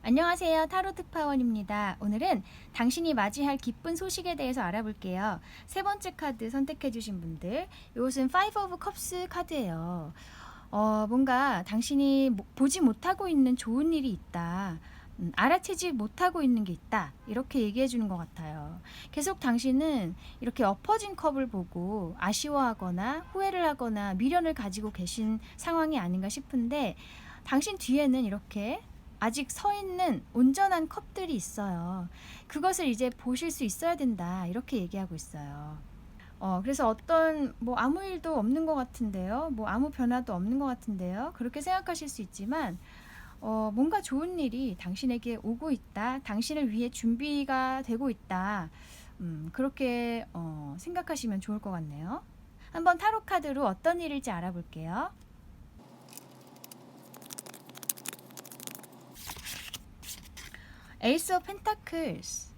안녕하세요. 타로 특파원입니다. 오늘은 당신이 맞이할 기쁜 소식에 대해서 알아볼게요. 세 번째 카드 선택해주신 분들, 이것은 Five of Cups 카드예요. 뭔가 당신이 보지 못하고 있는 좋은 일이 있다. 알아채지 못하고 있는 게 있다. 이렇게 얘기해 주는 것 같아요. 계속 당신은 이렇게 엎어진 컵을 보고 아쉬워하거나 후회를 하거나 미련을 가지고 계신 상황이 아닌가 싶은데, 당신 뒤에는 이렇게 아직 서 있는 온전한 컵들이 있어요. 그것을 이제 보실 수 있어야 된다. 이렇게 얘기하고 있어요. 그래서 아무 일도 없는 것 같은데요. 아무 변화도 없는 것 같은데요. 그렇게 생각하실 수 있지만, 뭔가 좋은 일이 당신에게 오고 있다. 당신을 위해 준비가 되고 있다. 그렇게 생각하시면 좋을 것 같네요. 한번 타로 카드로 어떤 일일지 알아볼게요. 에이스 오브 펜타클스,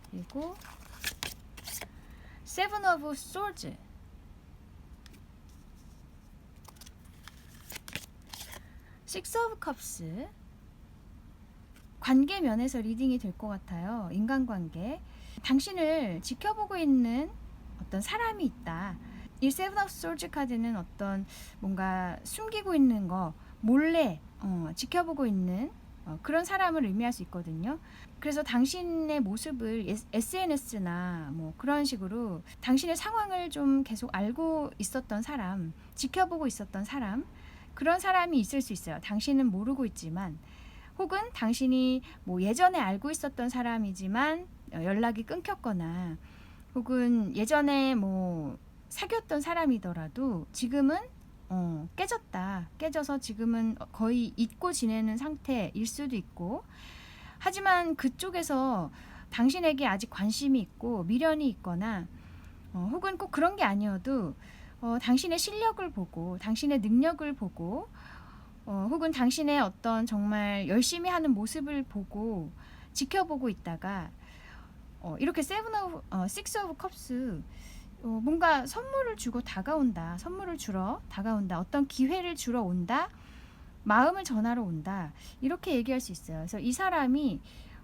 그리고 세븐 오브 소즈, 식스 오브 컵스. 관계 면에서 리딩이 될 것 같아요. 인간관계. 당신을 지켜보고 있는 어떤 사람이 있다. 이 세븐 오브 소즈 카드는 어떤 뭔가 숨기고 있는 거, 몰래 지켜보고 있는 그런 사람을 의미할 수 있거든요. 그래서 당신의 모습을 SNS나 그런 식으로 당신의 상황을 좀 계속 알고 있었던 사람, 지켜보고 있었던 사람, 그런 사람이 있을 수 있어요. 당신은 모르고 있지만, 혹은 당신이 예전에 알고 있었던 사람이지만 연락이 끊겼거나, 혹은 예전에 사귀었던 사람이더라도 지금은 깨져서 지금은 거의 잊고 지내는 상태일 수도 있고, 하지만 그쪽에서 당신에게 아직 관심이 있고 미련이 있거나, 혹은 꼭 그런 게 아니어도 당신의 실력을 보고 당신의 능력을 보고, 혹은 당신의 어떤 정말 열심히 하는 모습을 보고 지켜보고 있다가, 이렇게 식스 오브 컵스, 뭔가 선물을 주러 다가온다, 어떤 기회를 주러 온다, 마음을 전하러 온다, 이렇게 얘기할 수 있어요. 그래서 이 사람이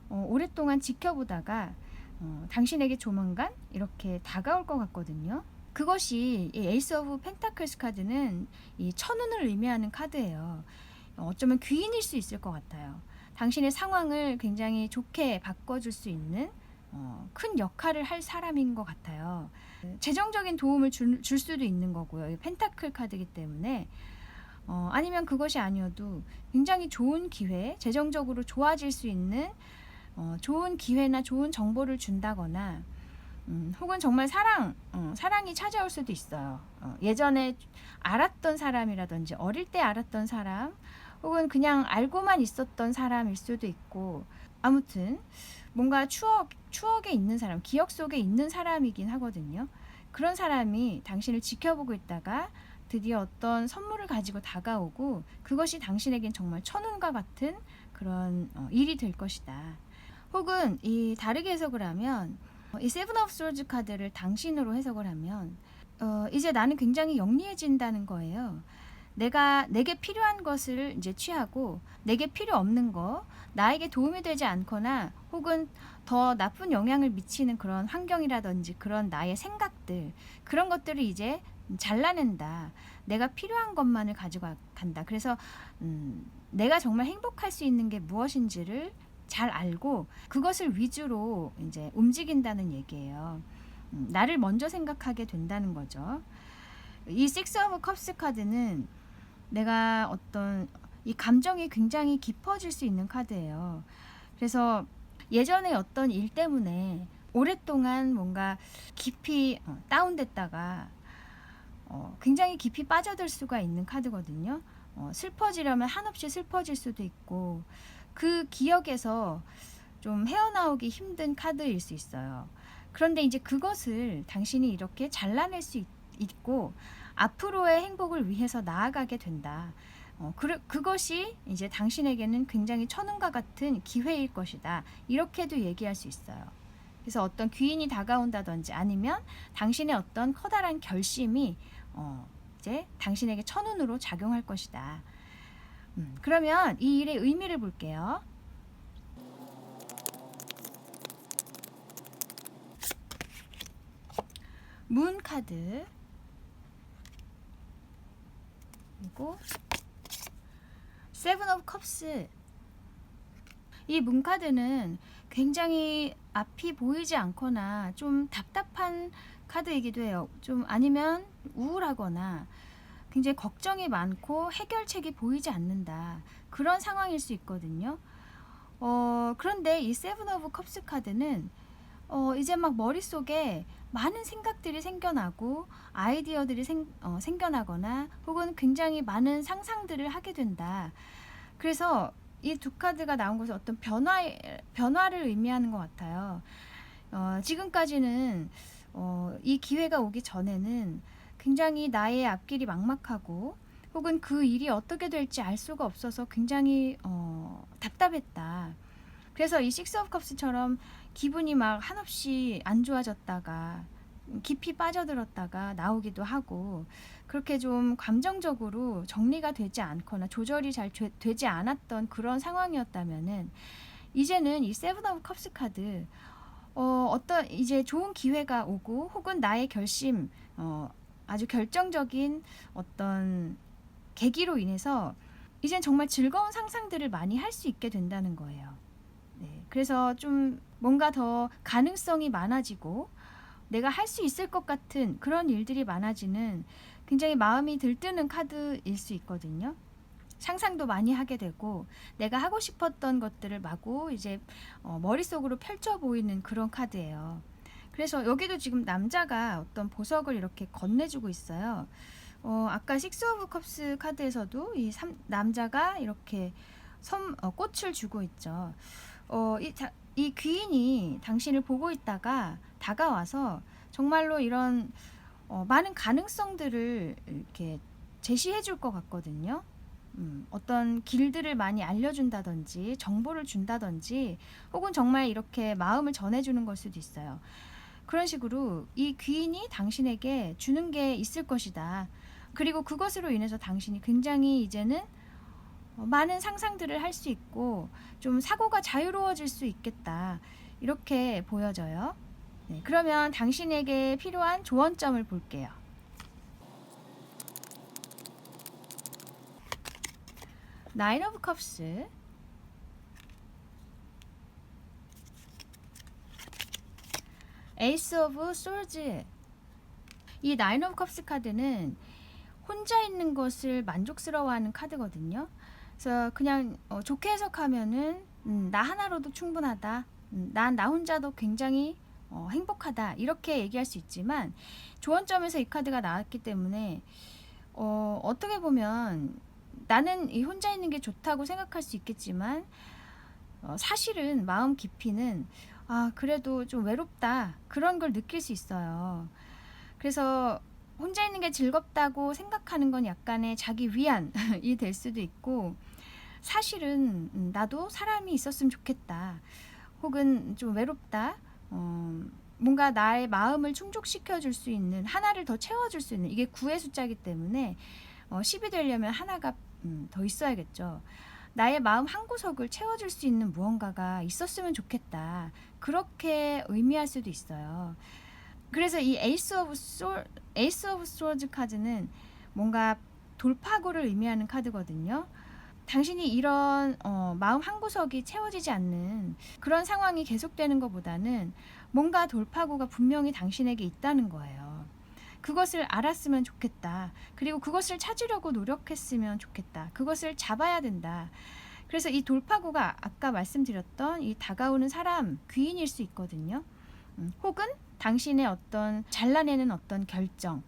오랫동안 지켜보다가 당신에게 조만간 이렇게 다가올 것 같거든요. 그것이 이 에이스 오브 펜타클스 카드는 이 천운을 의미하는 카드예요. 어쩌면 귀인일 수 있을 것 같아요. 당신의 상황을 굉장히 좋게 바꿔줄 수 있는 큰 역할을 할 사람인 것 같아요. 재정적인 도움을 줄 수도 있는 거고요. 펜타클 카드이기 때문에, 아니면 그것이 아니어도 굉장히 좋은 기회, 재정적으로 좋아질 수 있는 좋은 기회나 좋은 정보를 준다거나, 혹은 정말 사랑이 찾아올 수도 있어요. 예전에 알았던 사람이라든지 어릴 때 알았던 사람, 혹은 그냥 알고만 있었던 사람일 수도 있고, 아무튼 뭔가 추억에 있는 사람, 기억 속에 있는 사람이긴 하거든요. 그런 사람이 당신을 지켜보고 있다가 드디어 어떤 선물을 가지고 다가오고, 그것이 당신에겐 정말 천운과 같은 그런 일이 될 것이다. 혹은 다르게 해석을 하면, 이 세븐 오브 소즈 카드를 당신으로 해석을 하면, 이제 나는 굉장히 영리해진다는 거예요. 내게 필요한 것을 이제 취하고, 내게 필요 없는 거, 나에게 도움이 되지 않거나 혹은 더 나쁜 영향을 미치는 그런 환경이라든지 그런 나의 생각들, 그런 것들을 이제 잘라낸다. 내가 필요한 것만을 가지고 간다. 그래서 내가 정말 행복할 수 있는 게 무엇인지를 잘 알고 그것을 위주로 이제 움직인다는 얘기예요. 나를 먼저 생각하게 된다는 거죠. 이 식스 오브 컵스 카드는 내가 어떤 이 감정이 굉장히 깊어질 수 있는 카드예요. 그래서 예전에 어떤 일 때문에 오랫동안 뭔가 깊이 다운됐다가 굉장히 깊이 빠져들 수가 있는 카드거든요. 슬퍼지려면 한없이 슬퍼질 수도 있고, 그 기억에서 좀 헤어나오기 힘든 카드일 수 있어요. 그런데 이제 그것을 당신이 이렇게 잘라낼 수 있고 앞으로의 행복을 위해서 나아가게 된다. 그것이 이제 당신에게는 굉장히 천운과 같은 기회일 것이다. 이렇게도 얘기할 수 있어요. 그래서 어떤 귀인이 다가온다든지, 아니면 당신의 어떤 커다란 결심이 이제 당신에게 천운으로 작용할 것이다. 그러면 이 일의 의미를 볼게요. 문 카드, 그리고 세븐 오브 컵스. 이 문 카드는 굉장히 앞이 보이지 않거나 좀 답답한 카드이기도 해요. 좀 아니면 우울하거나 굉장히 걱정이 많고 해결책이 보이지 않는다, 그런 상황일 수 있거든요. 그런데 이 세븐 오브 컵스 카드는 이제 막 머릿속에 많은 생각들이 생겨나고 아이디어들이 생겨나거나 혹은 굉장히 많은 상상들을 하게 된다. 그래서 이 두 카드가 나온 것은 어떤 변화를 의미하는 것 같아요. 지금까지는 이 기회가 오기 전에는 굉장히 나의 앞길이 막막하고 혹은 그 일이 어떻게 될지 알 수가 없어서 굉장히 답답했다. 그래서 이 식스 오브 컵스처럼 기분이 막 한없이 안 좋아졌다가 깊이 빠져들었다가 나오기도 하고, 그렇게 좀 감정적으로 정리가 되지 않거나 조절이 잘 되지 않았던 그런 상황이었다면은, 이제는 이 세븐 오브 컵스 카드, 어떤 이제 좋은 기회가 오고 혹은 나의 결심, 아주 결정적인 어떤 계기로 인해서 이젠 정말 즐거운 상상들을 많이 할 수 있게 된다는 거예요. 네, 그래서 좀 뭔가 더 가능성이 많아지고 내가 할 수 있을 것 같은 그런 일들이 많아지는 굉장히 마음이 들뜨는 카드일 수 있거든요. 상상도 많이 하게 되고 내가 하고 싶었던 것들을 마구 이제 머릿속으로 펼쳐 보이는 그런 카드예요. 그래서 여기도 지금 남자가 어떤 보석을 이렇게 건네주고 있어요. 아까 식스 오브 컵스 카드에서도 이 남자가 이렇게 꽃을 주고 있죠. 이 귀인이 당신을 보고 있다가 다가와서 정말로 이런 많은 가능성들을 이렇게 제시해 줄 것 같거든요. 어떤 길들을 많이 알려준다든지 정보를 준다든지 혹은 정말 이렇게 마음을 전해주는 걸 수도 있어요. 그런 식으로 이 귀인이 당신에게 주는 게 있을 것이다. 그리고 그것으로 인해서 당신이 굉장히 이제는 많은 상상들을 할 수 있고 좀 사고가 자유로워질 수 있겠다, 이렇게 보여져요. 네, 그러면 당신에게 필요한 조언점을 볼게요. 나인 오브 컵스, 에이스 오브 솔즈. 이 나인 오브 컵스 카드는 혼자 있는 것을 만족스러워하는 카드거든요. 그래서 그냥 좋게 해석하면은 나 하나로도 충분하다, 난 나 혼자도 굉장히 행복하다, 이렇게 얘기할 수 있지만 조언점에서 이 카드가 나왔기 때문에 어떻게 보면 나는 이 혼자 있는 게 좋다고 생각할 수 있겠지만 사실은 마음 깊이는 그래도 좀 외롭다, 그런 걸 느낄 수 있어요. 그래서 혼자 있는 게 즐겁다고 생각하는 건 약간의 자기 위안이 될 수도 있고, 사실은 나도 사람이 있었으면 좋겠다, 혹은 좀 외롭다, 뭔가 나의 마음을 충족시켜 줄 수 있는, 하나를 더 채워줄 수 있는, 이게 9의 숫자이기 때문에 10이 되려면 하나가 더 있어야겠죠. 나의 마음 한구석을 채워줄 수 있는 무언가가 있었으면 좋겠다, 그렇게 의미할 수도 있어요. 그래서 이 에이스 오브 소드 카드는 뭔가 돌파구를 의미하는 카드거든요. 당신이 이런 마음 한구석이 채워지지 않는 그런 상황이 계속되는 것보다는 뭔가 돌파구가 분명히 당신에게 있다는 거예요. 그것을 알았으면 좋겠다. 그리고 그것을 찾으려고 노력했으면 좋겠다. 그것을 잡아야 된다. 그래서 이 돌파구가 아까 말씀드렸던 이 다가오는 사람, 귀인일 수 있거든요. 혹은 당신의 어떤 잘라내는 어떤 결정,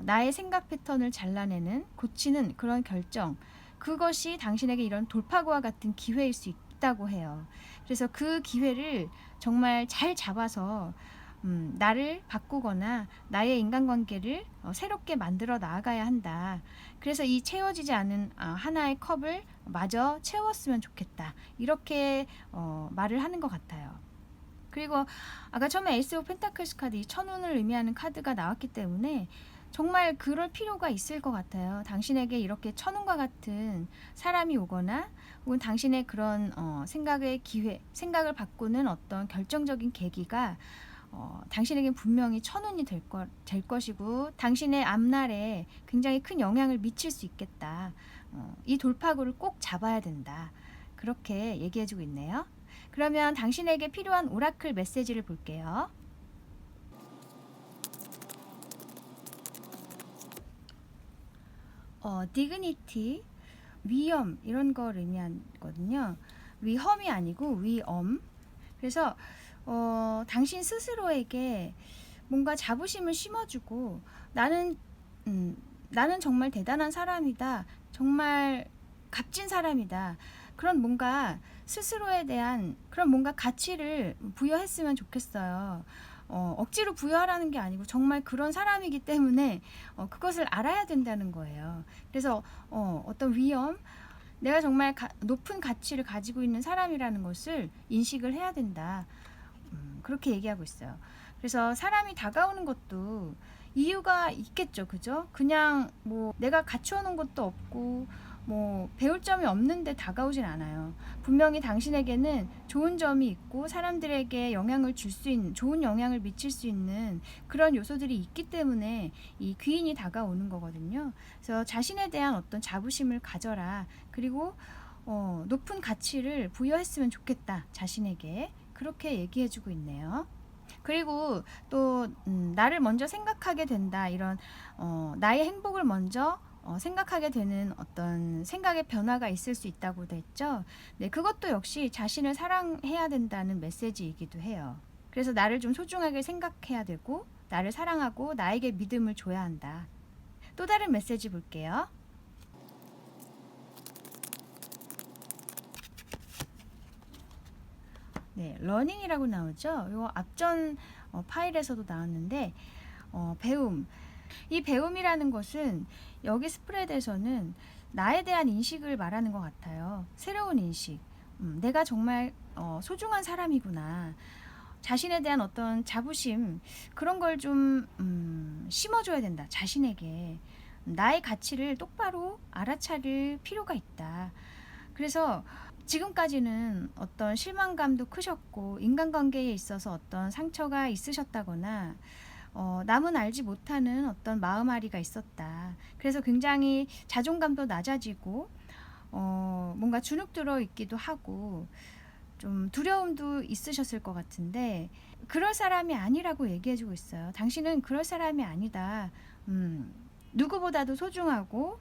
나의 생각 패턴을 잘라내는, 고치는 그런 결정, 그것이 당신에게 이런 돌파구와 같은 기회일 수 있다고 해요. 그래서 그 기회를 정말 잘 잡아서 나를 바꾸거나 나의 인간관계를 새롭게 만들어 나아가야 한다. 그래서 이 채워지지 않은 하나의 컵을 마저 채웠으면 좋겠다, 이렇게 말을 하는 것 같아요. 그리고 아까 처음에 에이스 오브 펜타클스 카드, 이 천운을 의미하는 카드가 나왔기 때문에 정말 그럴 필요가 있을 것 같아요. 당신에게 이렇게 천운과 같은 사람이 오거나 혹은 당신의 그런 생각의 기회, 생각을 바꾸는 어떤 결정적인 계기가 당신에겐 분명히 천운이 될 것이고 당신의 앞날에 굉장히 큰 영향을 미칠 수 있겠다. 이 돌파구를 꼭 잡아야 된다. 그렇게 얘기해주고 있네요. 그러면 당신에게 필요한 오라클 메시지를 볼게요. 디그니티, 위엄 이런 걸 의미하거든요. 위험이 아니고 위엄. 그래서 당신 스스로에게 뭔가 자부심을 심어주고 나는 정말 대단한 사람이다. 정말 값진 사람이다. 그런 뭔가 스스로에 대한 그런 뭔가 가치를 부여했으면 좋겠어요. 억지로 부여하라는 게 아니고 정말 그런 사람이기 때문에 그것을 알아야 된다는 거예요. 그래서 어떤 위험, 내가 정말 높은 가치를 가지고 있는 사람이라는 것을 인식을 해야 된다. 그렇게 얘기하고 있어요. 그래서 사람이 다가오는 것도 이유가 있겠죠. 그죠? 그냥 뭐 내가 갖추어 놓은 것도 없고 뭐 배울 점이 없는데 다가오진 않아요. 분명히 당신에게는 좋은 점이 있고 사람들에게 영향을 줄 수 있는, 좋은 영향을 미칠 수 있는 그런 요소들이 있기 때문에 이 귀인이 다가오는 거거든요. 그래서 자신에 대한 어떤 자부심을 가져라. 그리고 높은 가치를 부여했으면 좋겠다. 자신에게. 그렇게 얘기해주고 있네요. 그리고 또 나를 먼저 생각하게 된다. 이런 나의 행복을 먼저 생각하게 되는 어떤 생각의 변화가 있을 수 있다고 했죠. 네, 그것도 역시 자신을 사랑해야 된다는 메시지이기도 해요. 그래서 나를 좀 소중하게 생각해야 되고 나를 사랑하고 나에게 믿음을 줘야 한다. 또 다른 메시지 볼게요. 네, 러닝이라고 나오죠. 요 앞전 파일에서도 나왔는데 배움. 이 배움이라는 것은 여기 스프레드에서는 나에 대한 인식을 말하는 것 같아요. 새로운 인식. 내가 정말 소중한 사람이구나. 자신에 대한 어떤 자부심, 그런 걸 좀 심어줘야 된다. 자신에게. 나의 가치를 똑바로 알아차릴 필요가 있다. 그래서 지금까지는 어떤 실망감도 크셨고 인간관계에 있어서 어떤 상처가 있으셨다거나 남은 알지 못하는 어떤 마음앓이가 있었다. 그래서 굉장히 자존감도 낮아지고 뭔가 주눅 들어 있기도 하고 좀 두려움도 있으셨을 것 같은데 그럴 사람이 아니라고 얘기해주고 있어요. 당신은 그럴 사람이 아니다. 누구보다도 소중하고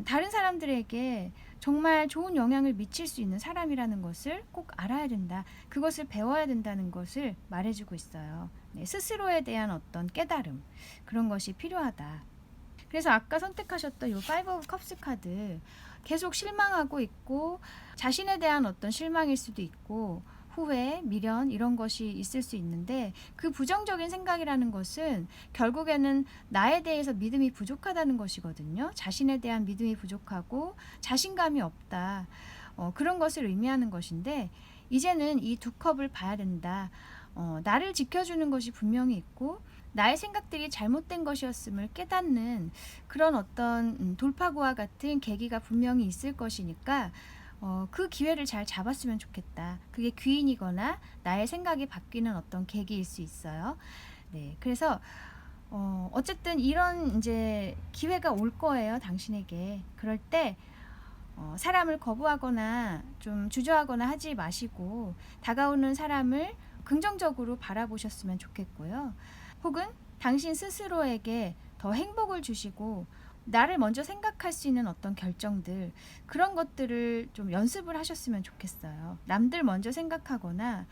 다른 사람들에게 정말 좋은 영향을 미칠 수 있는 사람이라는 것을 꼭 알아야 된다. 그것을 배워야 된다는 것을 말해주고 있어요. 네, 스스로에 대한 어떤 깨달음, 그런 것이 필요하다. 그래서 아까 선택하셨던 이 파이브 오브 컵스 카드, 계속 실망하고 있고 자신에 대한 어떤 실망일 수도 있고 후회, 미련 이런 것이 있을 수 있는데 그 부정적인 생각이라는 것은 결국에는 나에 대해서 믿음이 부족하다는 것이거든요. 자신에 대한 믿음이 부족하고 자신감이 없다. 그런 것을 의미하는 것인데 이제는 이 두 컵을 봐야 된다. 나를 지켜주는 것이 분명히 있고 나의 생각들이 잘못된 것이었음을 깨닫는 그런 어떤 돌파구와 같은 계기가 분명히 있을 것이니까 그 기회를 잘 잡았으면 좋겠다. 그게 귀인이거나 나의 생각이 바뀌는 어떤 계기일 수 있어요. 네, 그래서 어쨌든 이런 이제 기회가 올 거예요, 당신에게. 그럴 때 사람을 거부하거나 좀 주저하거나 하지 마시고 다가오는 사람을 긍정적으로 바라보셨으면 좋겠고요. 혹은 당신 스스로에게 더 행복을 주시고 나를 먼저 생각할 수 있는 어떤 결정들, 그런 것들을 좀 연습을 하셨으면 좋겠어요. 남들 먼저 생각하거나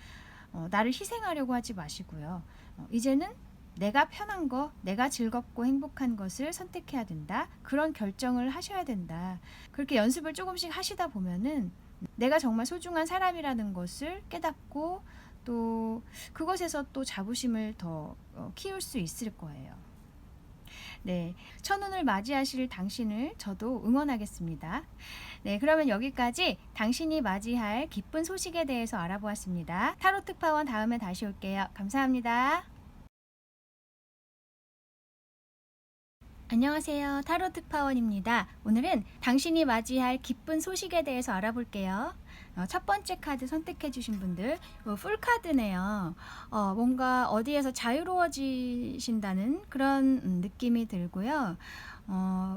나를 희생하려고 하지 마시고요. 이제는 내가 편한 거, 내가 즐겁고 행복한 것을 선택해야 된다. 그런 결정을 하셔야 된다. 그렇게 연습을 조금씩 하시다 보면은 내가 정말 소중한 사람이라는 것을 깨닫고 또 그것에서 또 자부심을 더 키울 수 있을 거예요. 네, 천운을 맞이하실 당신을 저도 응원하겠습니다. 네, 그러면 여기까지 당신이 맞이할 기쁜 소식에 대해서 알아보았습니다. 타로 특파원 다음에 다시 올게요. 감사합니다. 안녕하세요. 타로 특파원입니다. 오늘은 당신이 맞이할 기쁜 소식에 대해서 알아볼게요. 첫 번째 카드 선택해 주신 분들, 풀카드네요. 뭔가 어디에서 자유로워지신다는 그런 느낌이 들고요.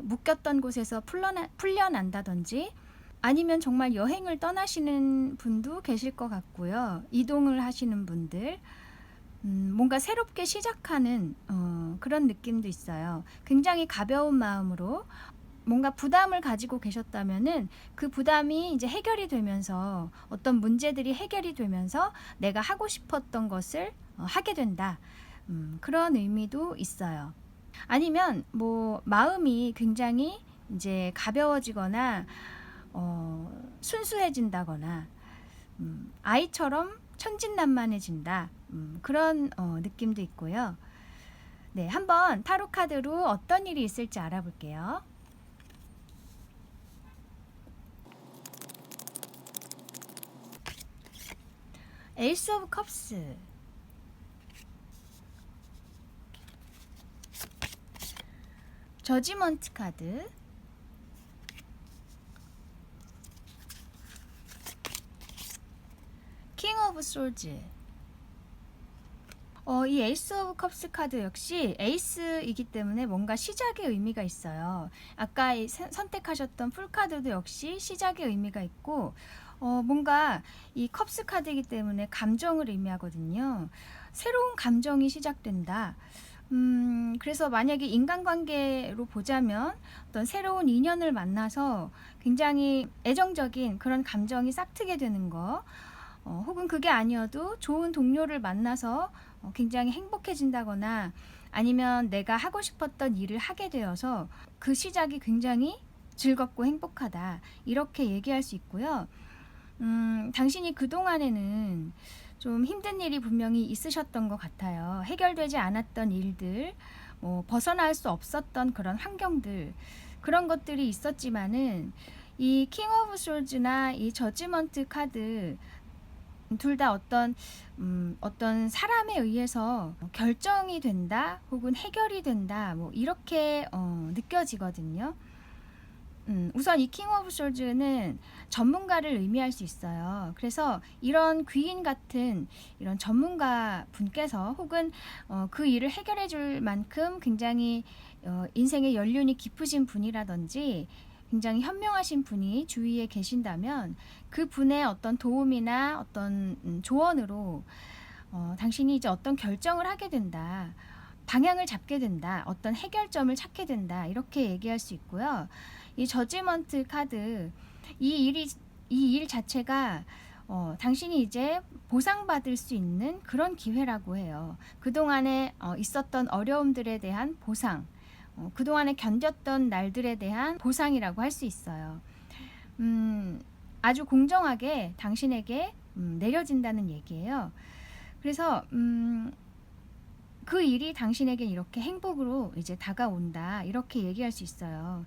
묶였던 곳에서 풀려난다든지 아니면 정말 여행을 떠나시는 분도 계실 것 같고요. 이동을 하시는 분들, 뭔가 새롭게 시작하는 그런 느낌도 있어요. 굉장히 가벼운 마음으로 뭔가 부담을 가지고 계셨다면은 그 부담이 이제 해결이 되면서 어떤 문제들이 해결이 되면서 내가 하고 싶었던 것을 하게 된다. 그런 의미도 있어요. 아니면 뭐 마음이 굉장히 이제 가벼워지거나 순수해진다거나 아이처럼 천진난만해진다. 그런 느낌도 있고요. 네, 한번 타로 카드로 어떤 일이 있을지 알아볼게요. 에이스 오브 컵스, 저지먼트 카드, 킹 오브 솔즈. 이 에이스 오브 컵스 카드 역시 에이스이기 때문에 뭔가 시작의 의미가 있어요. 아까 선택하셨던 풀 카드도 역시 시작의 의미가 있고, 뭔가 이 컵스 카드이기 때문에 감정을 의미하거든요. 새로운 감정이 시작된다. 그래서 만약에 인간관계로 보자면 어떤 새로운 인연을 만나서 굉장히 애정적인 그런 감정이 싹트게 되는 거, 혹은 그게 아니어도 좋은 동료를 만나서 굉장히 행복해진다거나 아니면 내가 하고 싶었던 일을 하게 되어서 그 시작이 굉장히 즐겁고 행복하다. 이렇게 얘기할 수 있고요. 당신이 그동안에는 좀 힘든 일이 분명히 있으셨던 것 같아요. 해결되지 않았던 일들, 벗어날 수 없었던 그런 환경들, 그런 것들이 있었지만은 이 킹 오브 솔즈나 이 저지먼트 카드 둘 다 어떤 사람에 의해서 결정이 된다 혹은 해결이 된다 뭐 이렇게 느껴지거든요. 우선 이 킹 오브 솔즈는 전문가를 의미할 수 있어요. 그래서 이런 귀인 같은 이런 전문가 분께서 혹은 그 일을 해결해 줄 만큼 굉장히 인생의 연륜이 깊으신 분이라든지 굉장히 현명하신 분이 주위에 계신다면 그 분의 어떤 도움이나 어떤 조언으로 당신이 이제 어떤 결정을 하게 된다. 방향을 잡게 된다. 어떤 해결점을 찾게 된다. 이렇게 얘기할 수 있고요. 이 저지먼트 카드, 이 일 자체가 당신이 이제 보상받을 수 있는 그런 기회라고 해요. 그동안에 있었던 어려움들에 대한 보상, 그동안에 견뎠던 날들에 대한 보상이라고 할 수 있어요. 아주 공정하게 당신에게 내려진다는 얘기예요. 그래서 그 일이 당신에게 이렇게 행복으로 이제 다가온다. 이렇게 얘기할 수 있어요.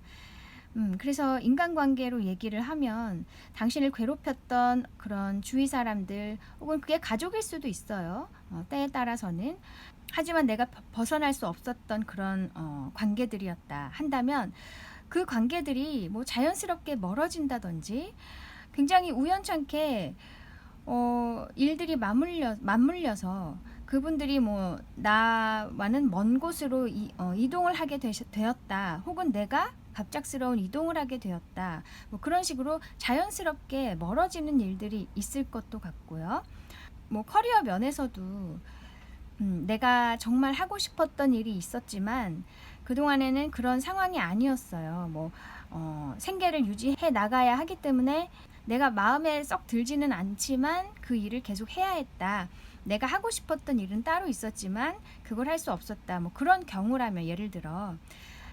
그래서 인간관계로 얘기를 하면 당신을 괴롭혔던 그런 주위 사람들 혹은 그게 가족일 수도 있어요. 때에 따라서는. 하지만 내가 벗어날 수 없었던 그런 관계들이었다 한다면 그 관계들이 뭐 자연스럽게 멀어진다든지 굉장히 우연찮게 일들이 맞물려서 그분들이 뭐 나와는 먼 곳으로 이동을 하게 되었다. 혹은 내가 갑작스러운 이동을 하게 되었다. 뭐 그런 식으로 자연스럽게 멀어지는 일들이 있을 것도 같고요. 뭐 커리어 면에서도 내가 정말 하고 싶었던 일이 있었지만 그동안에는 그런 상황이 아니었어요. 뭐 생계를 유지해 나가야 하기 때문에 내가 마음에 썩 들지는 않지만 그 일을 계속 해야 했다. 내가 하고 싶었던 일은 따로 있었지만 그걸 할 수 없었다. 뭐 그런 경우라면 예를 들어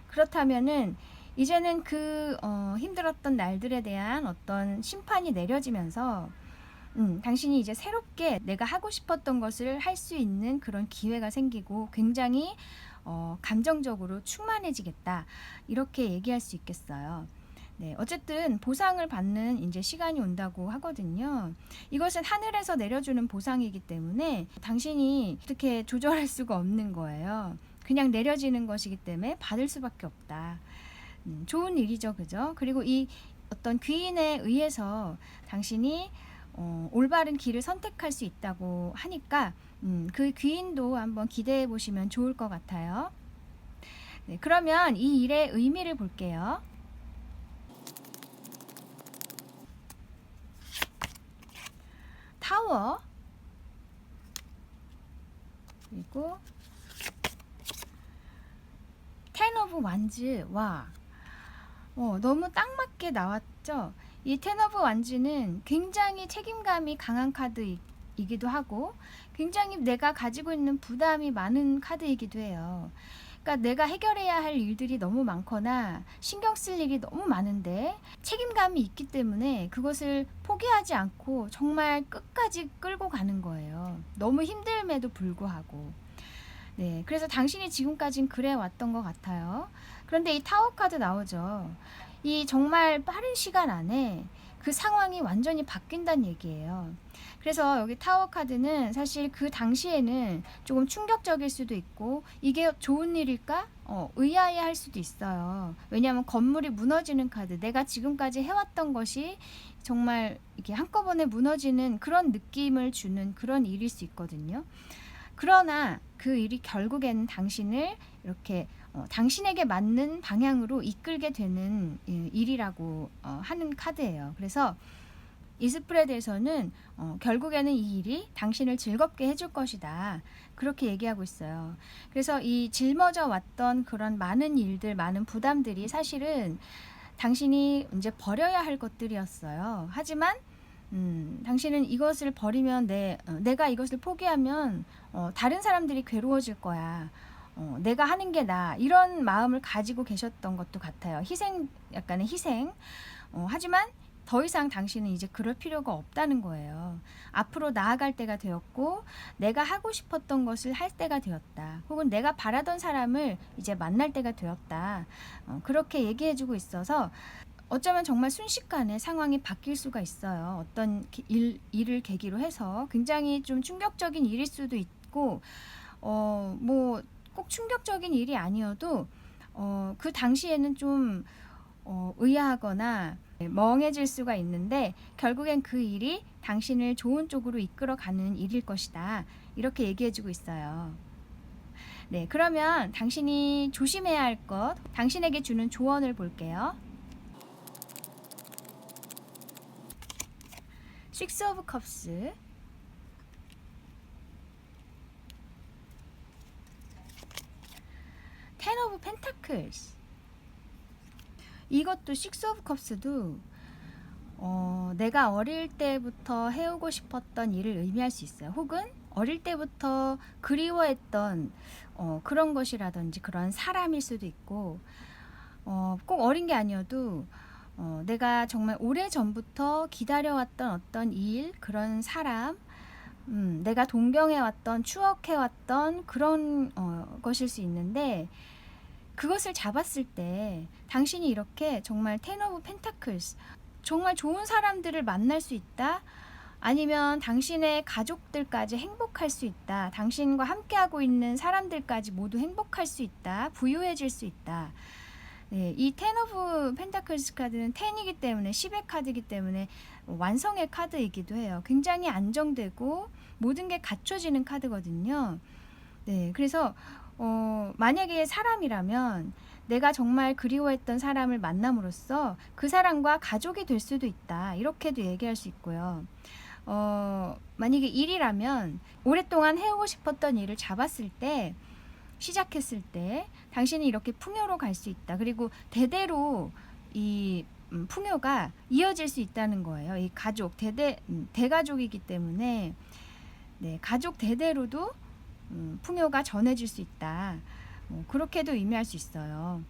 그렇다면은 이제는 그 힘들었던 날들에 대한 어떤 심판이 내려지면서 당신이 이제 새롭게 내가 하고 싶었던 것을 할 수 있는 그런 기회가 생기고 굉장히 감정적으로 충만해지겠다. 이렇게 얘기할 수 있겠어요. 네, 어쨌든 보상을 받는 이제 시간이 온다고 하거든요. 이것은 하늘에서 내려주는 보상이기 때문에 당신이 어떻게 조절할 수가 없는 거예요. 그냥 내려지는 것이기 때문에 받을 수밖에 없다. 좋은 일이죠, 그죠? 그리고 이 어떤 귀인에 의해서 당신이 올바른 길을 선택할 수 있다고 하니까 그 귀인도 한번 기대해 보시면 좋을 것 같아요. 네, 그러면 이 일의 의미를 볼게요. 타워, 그리고 텐 오브 완즈. 와, 너무 딱 맞게 나왔죠. 이 텐 오브 완즈는 굉장히 책임감이 강한 카드이기도 하고 굉장히 내가 가지고 있는 부담이 많은 카드이기도 해요. 그러니까 내가 해결해야 할 일들이 너무 많거나 신경 쓸 일이 너무 많은데 책임감이 있기 때문에 그것을 포기하지 않고 정말 끝까지 끌고 가는 거예요. 너무 힘듦에도 불구하고. 네, 그래서 당신이 지금까진 그래 왔던 것 같아요. 그런데 이 타워 카드 나오죠. 이 정말 빠른 시간 안에 그 상황이 완전히 바뀐다는 얘기예요. 그래서 여기 타워 카드는 사실 그 당시에는 조금 충격적일 수도 있고 이게 좋은 일일까? 의아해할 수도 있어요. 왜냐하면 건물이 무너지는 카드, 내가 지금까지 해왔던 것이 정말 이렇게 한꺼번에 무너지는 그런 느낌을 주는 그런 일일 수 있거든요. 그러나 그 일이 결국에는 당신을 이렇게 당신에게 맞는 방향으로 이끌게 되는 일이라고 하는 카드예요. 그래서 이 스프레드에서는 결국에는 이 일이 당신을 즐겁게 해줄 것이다. 그렇게 얘기하고 있어요. 그래서 이 짊어져 왔던 그런 많은 일들, 많은 부담들이 사실은 당신이 이제 버려야 할 것들이었어요. 하지만 당신은 이것을 버리면 내가 이것을 포기하면 다른 사람들이 괴로워질 거야. 내가 하는 게 나아. 이런 마음을 가지고 계셨던 것도 같아요. 약간의 희생. 하지만 더 이상 당신은 이제 그럴 필요가 없다는 거예요. 앞으로 나아갈 때가 되었고 내가 하고 싶었던 것을 할 때가 되었다. 혹은 내가 바라던 사람을 이제 만날 때가 되었다. 그렇게 얘기해주고 있어서 어쩌면 정말 순식간에 상황이 바뀔 수가 있어요. 어떤 일을 계기로 해서 굉장히 좀 충격적인 일일 수도 있고 뭐 꼭 충격적인 일이 아니어도 그 당시에는 좀 의아하거나 멍해질 수가 있는데 결국엔 그 일이 당신을 좋은 쪽으로 이끌어가는 일일 것이다. 이렇게 얘기해주고 있어요. 네, 그러면 당신이 조심해야 할 것, 당신에게 주는 조언을 볼게요. 식스 오브 컵스, 텐 오브 펜타클스. 이것도 식스 오브 컵스도 내가 어릴 때부터 해오고 싶었던 일을 의미할 수 있어요. 혹은 어릴 때부터 그리워했던 그런 것이라든지 그런 사람일 수도 있고 꼭 어린 게 아니어도 내가 정말 오래전부터 기다려왔던 어떤 일, 그런 사람, 내가 동경해왔던, 추억해왔던 그런 것일 수 있는데 그것을 잡았을 때 당신이 이렇게 정말 텐 오브 펜타클스, 정말 좋은 사람들을 만날 수 있다. 아니면 당신의 가족들까지 행복할 수 있다. 당신과 함께하고 있는 사람들까지 모두 행복할 수 있다. 부유해질 수 있다. 네, 이 텐 오브 펜타클스 카드는 10이기 때문에 10의 카드이기 때문에 완성의 카드이기도 해요. 굉장히 안정되고 모든 게 갖춰지는 카드거든요. 네, 그래서 만약에 사람이라면 내가 정말 그리워했던 사람을 만남으로써 그 사람과 가족이 될 수도 있다. 이렇게도 얘기할 수 있고요. 만약에 일이라면 오랫동안 해오고 싶었던 일을 잡았을 때, 시작했을 때 당신이 이렇게 풍요로 갈 수 있다. 그리고 대대로 이 풍요가 이어질 수 있다는 거예요. 이 가족, 대가족이기 때문에 네, 가족 대대로도 풍요가 전해질 수 있다. 그렇게도 의미할 수 있어요.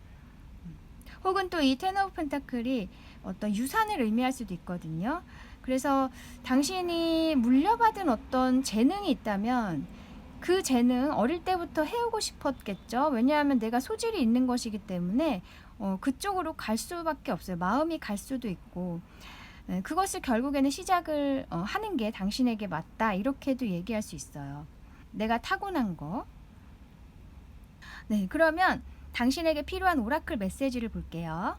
혹은 또 이 텐 오브 펜타클이 어떤 유산을 의미할 수도 있거든요. 그래서 당신이 물려받은 어떤 재능이 있다면 그 재능 어릴 때부터 해오고 싶었겠죠. 왜냐하면 내가 소질이 있는 것이기 때문에 그쪽으로 갈 수밖에 없어요. 마음이 갈 수도 있고 그것을 결국에는 시작을 하는 게 당신에게 맞다. 이렇게도 얘기할 수 있어요. 내가 타고난 거. 네, 그러면 당신에게 필요한 오라클 메시지를 볼게요.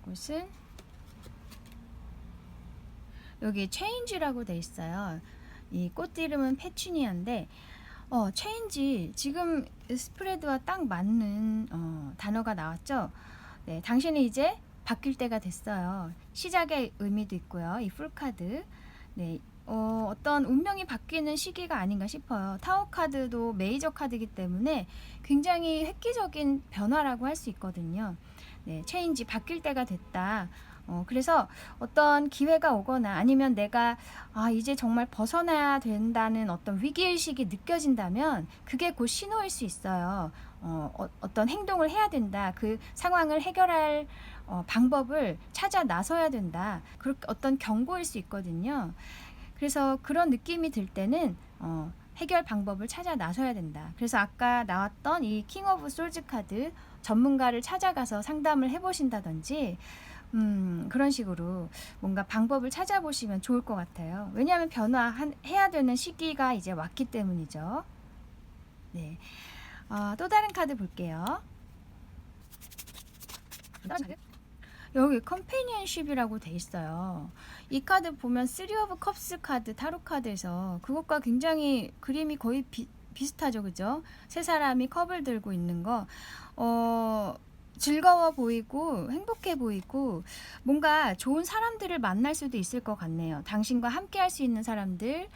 이것은 여기 체인지라고 돼 있어요. 이 꽃 이름은 페추니아인데 체인지, 지금 스프레드와 딱 맞는 단어가 나왔죠. 네, 당신은 이제 바뀔 때가 됐어요. 시작의 의미도 있고요. 이 풀카드. 네, 어떤 운명이 바뀌는 시기가 아닌가 싶어요. 타워 카드도 메이저 카드이기 때문에 굉장히 획기적인 변화라고 할 수 있거든요. 네, 체인지, 바뀔 때가 됐다. 그래서 어떤 기회가 오거나 아니면 내가 이제 정말 벗어나야 된다는 어떤 위기의식이 느껴진다면 그게 곧 신호일 수 있어요. 어떤 행동을 해야 된다. 그 상황을 해결할 방법을 찾아 나서야 된다. 그렇게 어떤 경고일 수 있거든요. 그래서 그런 느낌이 들 때는 해결 방법을 찾아 나서야 된다. 그래서 아까 나왔던 이 킹 오브 솔즈 카드, 전문가를 찾아가서 상담을 해보신다든지 그런 식으로 뭔가 방법을 찾아보시면 좋을 것 같아요. 왜냐하면 변화해야 되는 시기가 이제 왔기 때문이죠. 네. 또 다른 카드 볼게요. 여기 컴패니언십이라고 돼 있어요. 이 카드 보면 3 오브 컵스 카드, 타로 카드에서 그것과 굉장히 그림이 거의 비슷하죠. 그죠? 세 사람이 컵을 들고 있는 거. 즐거워 보이고 행복해 보이고 뭔가 좋은 사람들을 만날 수도 있을 것 같네요. 당신과 함께 할 수 있는 사람들,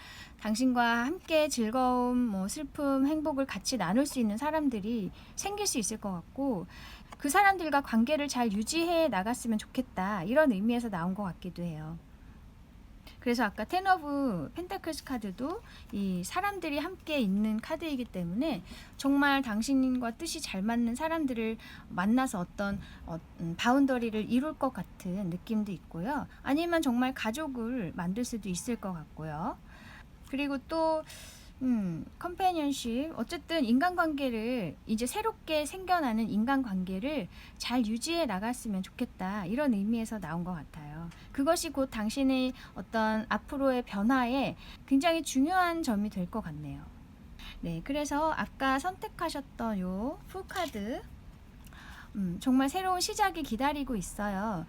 당신과 함께 즐거움, 뭐 슬픔, 행복을 같이 나눌 수 있는 사람들이 생길 수 있을 것 같고, 그 사람들과 관계를 잘 유지해 나갔으면 좋겠다, 이런 의미에서 나온 것 같기도 해요. 그래서 아까 텐 오브 펜타클스 카드도 이 사람들이 함께 있는 카드이기 때문에 정말 당신과 뜻이 잘 맞는 사람들을 만나서 어떤 바운더리를 이룰 것 같은 느낌도 있고요. 아니면 정말 가족을 만들 수도 있을 것 같고요. 그리고 또 컴패니언십, 어쨌든 인간관계를, 이제 새롭게 생겨나는 인간관계를 잘 유지해 나갔으면 좋겠다, 이런 의미에서 나온 것 같아요. 그것이 곧 당신의 어떤 앞으로의 변화에 굉장히 중요한 점이 될 것 같네요. 네, 그래서 아까 선택하셨던 요 풀카드, 정말 새로운 시작이 기다리고 있어요.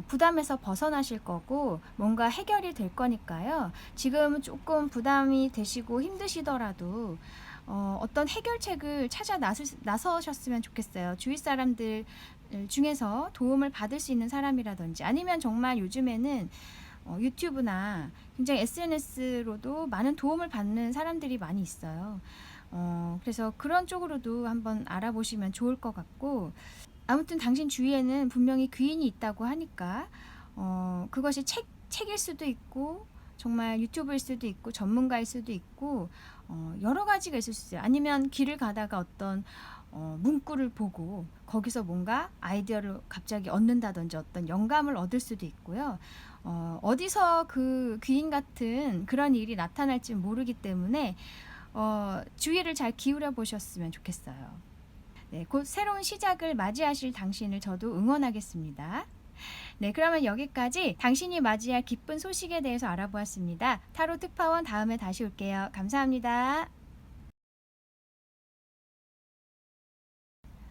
부담에서 벗어나실 거고 뭔가 해결이 될 거니까요. 지금 조금 부담이 되시고 힘드시더라도 어떤 해결책을 찾아 나서셨으면 좋겠어요. 주위 사람들 중에서 도움을 받을 수 있는 사람이라든지, 아니면 정말 요즘에는 유튜브나 굉장히 SNS로도 많은 도움을 받는 사람들이 많이 있어요. 그래서 그런 쪽으로도 한번 알아보시면 좋을 것 같고, 아무튼 당신 주위에는 분명히 귀인이 있다고 하니까 그것이 책일 수도 있고 정말 유튜브일 수도 있고 전문가일 수도 있고 여러 가지가 있을 수 있어요. 아니면 길을 가다가 어떤 문구를 보고 거기서 뭔가 아이디어를 갑자기 얻는다든지 어떤 영감을 얻을 수도 있고요. 어디서 그 귀인 같은 그런 일이 나타날지 모르기 때문에 주의를 잘 기울여 보셨으면 좋겠어요. 네, 곧 새로운 시작을 맞이하실 당신을 저도 응원하겠습니다. 네, 그러면 여기까지 당신이 맞이할 기쁜 소식에 대해서 알아보았습니다. 타로 특파원 다음에 다시 올게요. 감사합니다.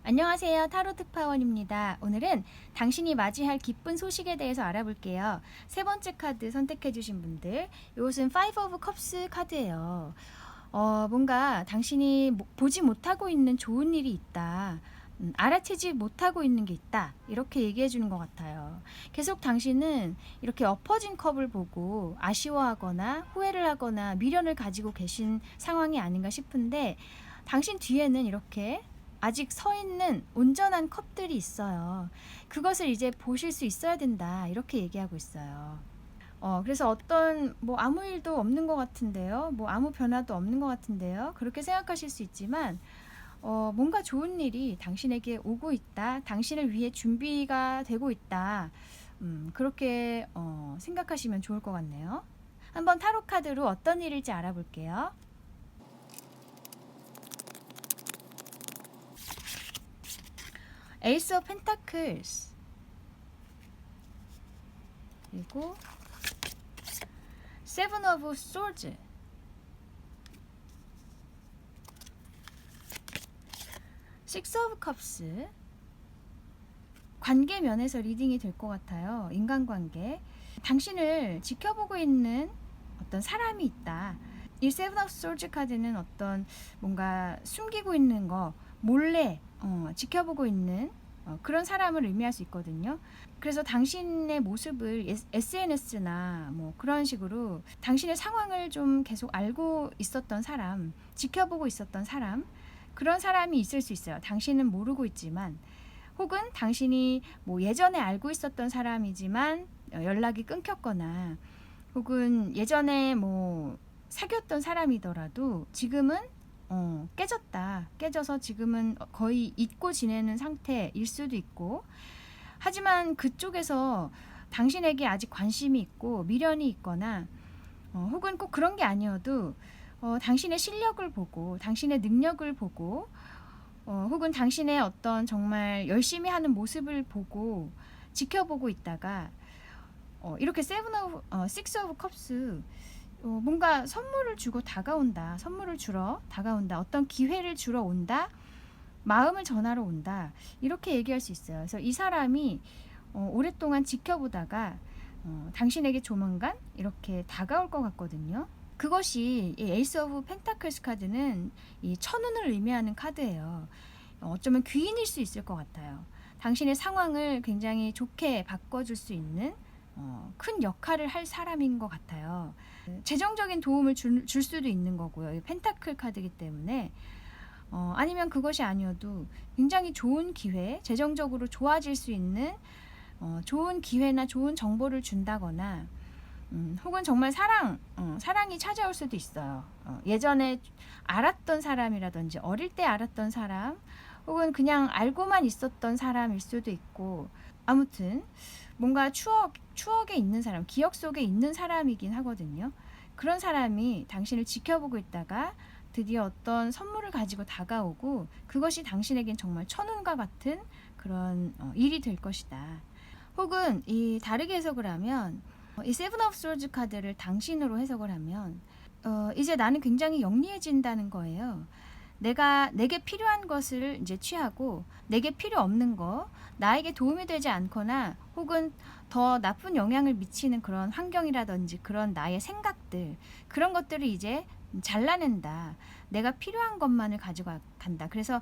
안녕하세요. 타로 특파원입니다. 오늘은 당신이 맞이할 기쁜 소식에 대해서 알아볼게요. 세 번째 카드 선택해 주신 분들, 이것은 5 오브 컵스 카드예요. 뭔가 당신이 보지 못하고 있는 좋은 일이 있다, 알아채지 못하고 있는 게 있다, 이렇게 얘기해 주는 것 같아요. 계속 당신은 이렇게 엎어진 컵을 보고 아쉬워하거나 후회를 하거나 미련을 가지고 계신 상황이 아닌가 싶은데, 당신 뒤에는 이렇게 아직 서 있는 온전한 컵들이 있어요. 그것을 이제 보실 수 있어야 된다, 이렇게 얘기하고 있어요. 그래서 어떤 아무 일도 없는 것 같은데요, 아무 변화도 없는 것 같은데요, 그렇게 생각하실 수 있지만 뭔가 좋은 일이 당신에게 오고 있다, 당신을 위해 준비가 되고 있다, 그렇게 생각하시면 좋을 것 같네요. 한번 타로 카드로 어떤 일일지 알아볼게요. 에이스 오브 펜타클스, 그리고 세븐 오브 소드, 식스 오브 컵스, 관계 면에서 리딩이 될 것 같아요. 인간관계. 당신을 지켜보고 있는 어떤 사람이 있다. 이 세븐 오브 소즈 카드는 어떤 뭔가 숨기고 있는 거 몰래 지켜보고 있는 그런 사람을 의미할 수 있거든요. 그래서 당신의 모습을 SNS나 뭐 그런 식으로 당신의 상황을 좀 계속 알고 있었던 사람, 지켜보고 있었던 사람, 그런 사람이 있을 수 있어요. 당신은 모르고 있지만, 혹은 당신이 뭐 예전에 알고 있었던 사람이지만 연락이 끊겼거나, 혹은 예전에 뭐 사귀었던 사람이더라도 지금은 깨져서 지금은 거의 잊고 지내는 상태일 수도 있고, 하지만 그쪽에서 당신에게 아직 관심이 있고 미련이 있거나, 혹은 꼭 그런 게 아니어도 당신의 실력을 보고 당신의 능력을 보고, 혹은 당신의 어떤 정말 열심히 하는 모습을 보고 지켜보고 있다가 이렇게 식스 오브 컵스, 뭔가 선물을 주고 다가온다, 선물을 주러 다가온다, 어떤 기회를 주러 온다, 마음을 전하러 온다, 이렇게 얘기할 수 있어요. 그래서 이 사람이 오랫동안 지켜보다가 당신에게 조만간 이렇게 다가올 것 같거든요. 그것이 이 에이스 오브 펜타클스 카드는 이 천운을 의미하는 카드예요. 어쩌면 귀인일 수 있을 것 같아요. 당신의 상황을 굉장히 좋게 바꿔줄 수 있는 큰 역할을 할 사람인 것 같아요. 재정적인 도움을 줄 수도 있는 거고요. 이 펜타클 카드이기 때문에, 아니면 그것이 아니어도 굉장히 좋은 기회, 재정적으로 좋아질 수 있는 좋은 기회나 좋은 정보를 준다거나, 혹은 정말 사랑이 찾아올 수도 있어요. 예전에 알았던 사람이라든지 어릴 때 알았던 사람, 혹은 그냥 알고만 있었던 사람일 수도 있고, 아무튼 뭔가 추억에 있는 사람, 기억 속에 있는 사람이긴 하거든요. 그런 사람이 당신을 지켜보고 있다가 드디어 어떤 선물을 가지고 다가오고, 그것이 당신에겐 정말 천운과 같은 그런 일이 될 것이다. 혹은 이 다르게 해석을 하면, 이 세븐 오브 소즈 카드를 당신으로 해석을 하면 이제 나는 굉장히 영리해진다는 거예요. 내게 필요한 것을 이제 취하고, 내게 필요 없는 거, 나에게 도움이 되지 않거나 혹은 더 나쁜 영향을 미치는 그런 환경이라든지 그런 나의 생각들, 그런 것들을 이제 잘라낸다. 내가 필요한 것만을 가지고 간다. 그래서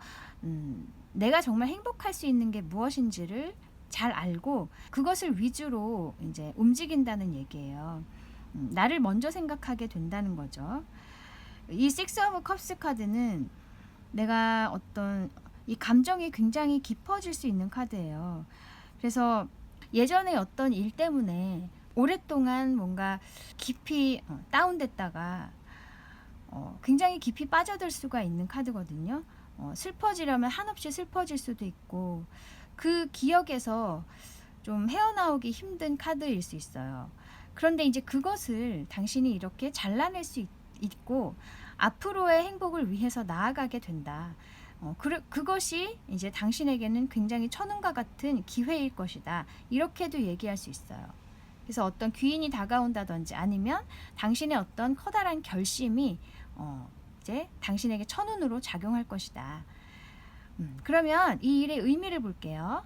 내가 정말 행복할 수 있는 게 무엇인지를 잘 알고 그것을 위주로 이제 움직인다는 얘기예요. 나를 먼저 생각하게 된다는 거죠. 이 식스 오브 컵스 카드는 내가 어떤 이 감정이 굉장히 깊어질 수 있는 카드예요. 그래서 예전에 어떤 일 때문에 오랫동안 뭔가 깊이 다운됐다가 굉장히 깊이 빠져들 수가 있는 카드거든요. 슬퍼지려면 한없이 슬퍼질 수도 있고, 그 기억에서 좀 헤어나오기 힘든 카드일 수 있어요. 그런데 이제 그것을 당신이 이렇게 잘라낼 수 있고 앞으로의 행복을 위해서 나아가게 된다. 그것이 이제 당신에게는 굉장히 천운과 같은 기회일 것이다. 이렇게도 얘기할 수 있어요. 그래서 어떤 귀인이 다가온다든지 아니면 당신의 어떤 커다란 결심이 이제 당신에게 천운으로 작용할 것이다. 그러면 이 일의 의미를 볼게요.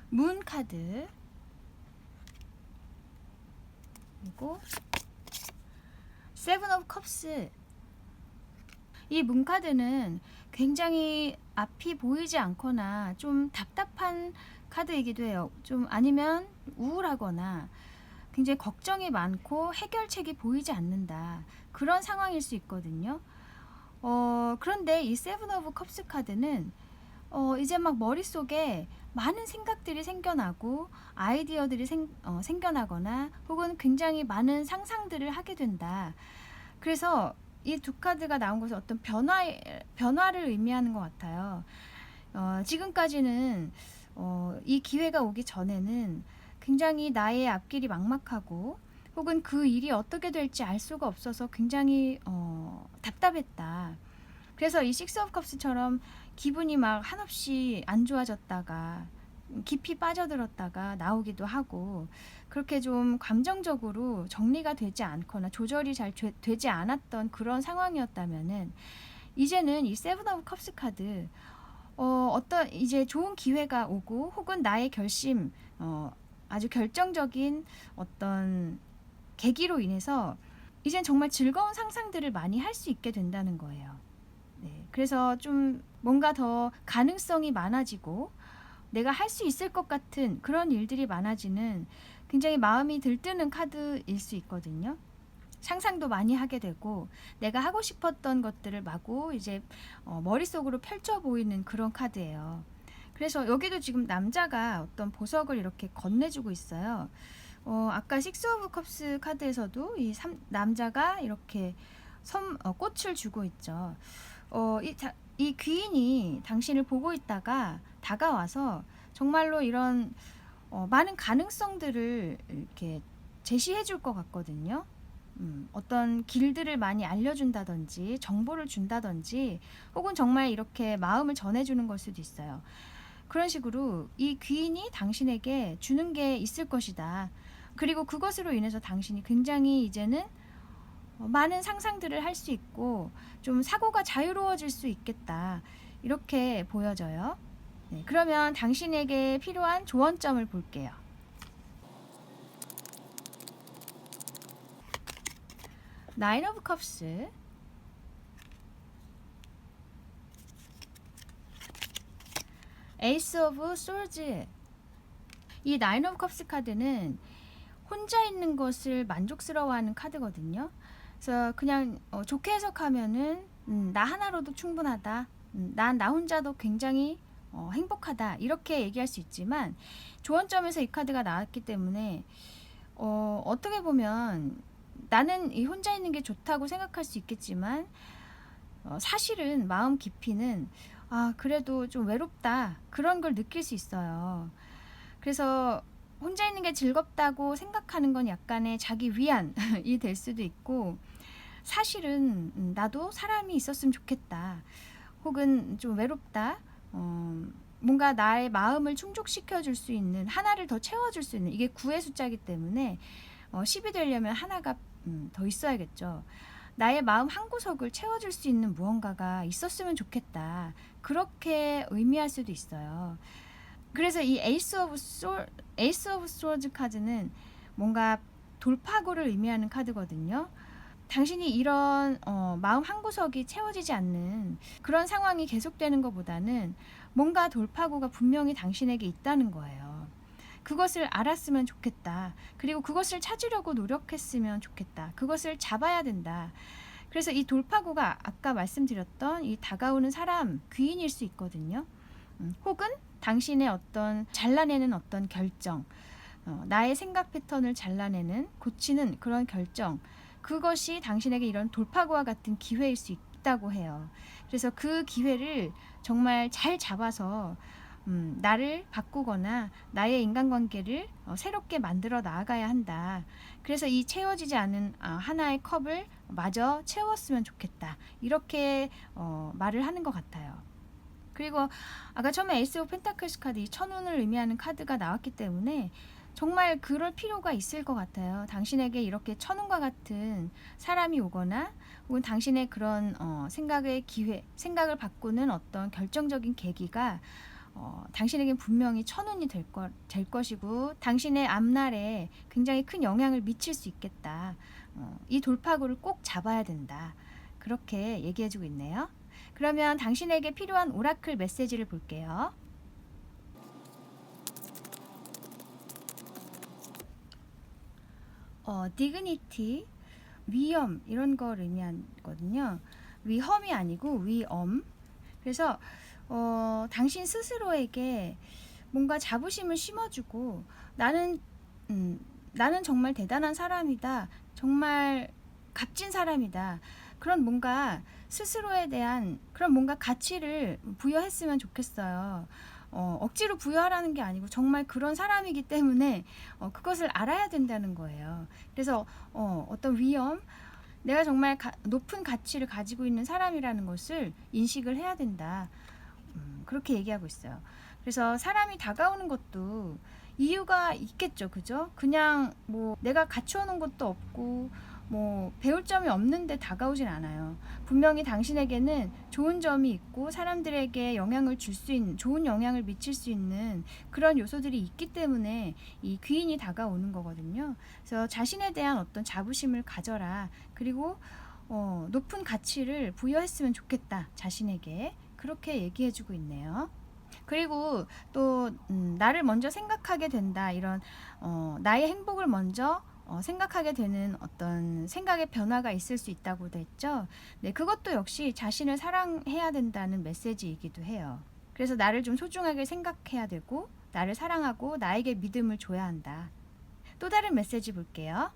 문 카드, 그리고 세븐 오브 컵스. 이 문 카드는 굉장히 앞이 보이지 않거나 좀 답답한 카드이기도 해요. 좀 아니면 우울하거나 굉장히 걱정이 많고 해결책이 보이지 않는다, 그런 상황일 수 있거든요. 그런데 이 세븐 오브 컵스 카드는 이제 막 머릿속에 많은 생각들이 생겨나고 아이디어들이 생겨나거나 혹은 굉장히 많은 상상들을 하게 된다. 그래서 이 두 카드가 나온 것은 어떤 변화를 의미하는 것 같아요. 지금까지는 이 기회가 오기 전에는 굉장히 나의 앞길이 막막하고 혹은 그 일이 어떻게 될지 알 수가 없어서 굉장히 답답했다. 그래서 이 식스 오브 컵스처럼 기분이 막 한없이 안 좋아졌다가 깊이 빠져들었다가 나오기도 하고 그렇게 좀 감정적으로 정리가 되지 않거나 조절이 잘 되지 않았던 그런 상황이었다면은 이제는 이 세븐 오브 컵스 카드 어떤 이제 좋은 기회가 오고 혹은 나의 결심 아주 결정적인 어떤 계기로 인해서 이젠 정말 즐거운 상상들을 많이 할 수 있게 된다는 거예요. 네, 그래서 좀 뭔가 더 가능성이 많아지고 내가 할 수 있을 것 같은 그런 일들이 많아지는 굉장히 마음이 들뜨는 카드일 수 있거든요. 상상도 많이 하게 되고 내가 하고 싶었던 것들을 마구 이제 머릿속으로 펼쳐 보이는 그런 카드예요. 그래서 여기도 지금 남자가 어떤 보석을 이렇게 건네주고 있어요. 아까 식스 오브 컵스 카드에서도 남자가 이렇게 꽃을 주고 있죠. 이 귀인이 당신을 보고 있다가 다가와서 정말로 이런 많은 가능성들을 이렇게 제시해 줄 것 같거든요. 어떤 길들을 많이 알려준다든지 정보를 준다든지 혹은 정말 이렇게 마음을 전해주는 걸 수도 있어요. 그런 식으로 이 귀인이 당신에게 주는 게 있을 것이다. 그리고 그것으로 인해서 당신이 굉장히 이제는 많은 상상들을 할 수 있고 좀 사고가 자유로워질 수 있겠다. 이렇게 보여져요. 네, 그러면 당신에게 필요한 조언점을 볼게요. 나인 오브 컵스, 에이스 오브 솔즈. 이 나인 오브 컵스 카드는 혼자 있는 것을 만족스러워하는 카드거든요. 그래서 그냥 좋게 해석하면은 나 하나로도 충분하다. 난 나 혼자도 굉장히 행복하다. 이렇게 얘기할 수 있지만 조언점에서 이 카드가 나왔기 때문에 어떻게 보면 나는 이 혼자 있는 게 좋다고 생각할 수 있겠지만 사실은 마음 깊이는 그래도 좀 외롭다. 그런 걸 느낄 수 있어요. 그래서 혼자 있는 게 즐겁다고 생각하는 건 약간의 자기 위안이 될 수도 있고 사실은 나도 사람이 있었으면 좋겠다. 혹은 좀 외롭다. 뭔가 나의 마음을 충족시켜 줄 수 있는 하나를 더 채워줄 수 있는 이게 9의 숫자이기 때문에 10이 되려면 하나가 더 있어야겠죠. 나의 마음 한 구석을 채워줄 수 있는 무언가가 있었으면 좋겠다. 그렇게 의미할 수도 있어요. 그래서 이 에이스 오브 스워드 카드는 뭔가 돌파구를 의미하는 카드거든요. 당신이 이런 마음 한 구석이 채워지지 않는 그런 상황이 계속되는 것보다는 뭔가 돌파구가 분명히 당신에게 있다는 거예요. 그것을 알았으면 좋겠다. 그리고 그것을 찾으려고 노력했으면 좋겠다. 그것을 잡아야 된다. 그래서 이 돌파구가 아까 말씀드렸던 이 다가오는 사람, 귀인일 수 있거든요. 혹은 당신의 어떤 잘라내는 어떤 결정, 나의 생각 패턴을 잘라내는, 고치는 그런 결정, 그것이 당신에게 이런 돌파구와 같은 기회일 수 있다고 해요. 그래서 그 기회를 정말 잘 잡아서 나를 바꾸거나 나의 인간관계를 새롭게 만들어 나아가야 한다. 그래서 이 채워지지 않은 하나의 컵을 마저 채웠으면 좋겠다. 이렇게 말을 하는 것 같아요. 그리고 아까 처음에 에이스 오브 펜타클스 카드, 이 천운을 의미하는 카드가 나왔기 때문에 정말 그럴 필요가 있을 것 같아요. 당신에게 이렇게 천운과 같은 사람이 오거나 혹은 당신의 그런 생각의 기회, 생각을 바꾸는 어떤 결정적인 계기가 당신에겐 분명히 천운이 될 것이고 당신의 앞날에 굉장히 큰 영향을 미칠 수 있겠다. 이 돌파구를 꼭 잡아야 된다. 그렇게 얘기해주고 있네요. 그러면 당신에게 필요한 오라클 메시지를 볼게요. 디그니티, 위엄 이런 걸 의미하거든요. 위험이 아니고 위엄. 그래서 당신 스스로에게 뭔가 자부심을 심어주고 나는 정말 대단한 사람이다. 정말 값진 사람이다. 그런 뭔가 스스로에 대한 그런 뭔가 가치를 부여했으면 좋겠어요. 억지로 부여하라는 게 아니고 정말 그런 사람이기 때문에 그것을 알아야 된다는 거예요. 그래서 어떤 위험, 내가 정말 높은 가치를 가지고 있는 사람이라는 것을 인식을 해야 된다. 그렇게 얘기하고 있어요. 그래서 사람이 다가오는 것도 이유가 있겠죠. 그죠? 그냥 뭐 내가 갖추어 놓은 것도 없고 뭐 배울 점이 없는데 다가오진 않아요. 분명히 당신에게는 좋은 점이 있고 사람들에게 영향을 줄 수 있는, 좋은 영향을 미칠 수 있는 그런 요소들이 있기 때문에 이 귀인이 다가오는 거거든요. 그래서 자신에 대한 어떤 자부심을 가져라. 그리고 높은 가치를 부여했으면 좋겠다. 자신에게. 그렇게 얘기해주고 있네요. 그리고 또 나를 먼저 생각하게 된다. 이런 나의 행복을 먼저 생각하게 되는 어떤 생각의 변화가 있을 수 있다고도 했죠. 네, 그것도 역시 자신을 사랑해야 된다는 메시지이기도 해요. 그래서 나를 좀 소중하게 생각해야 되고 나를 사랑하고 나에게 믿음을 줘야 한다. 또 다른 메시지 볼게요.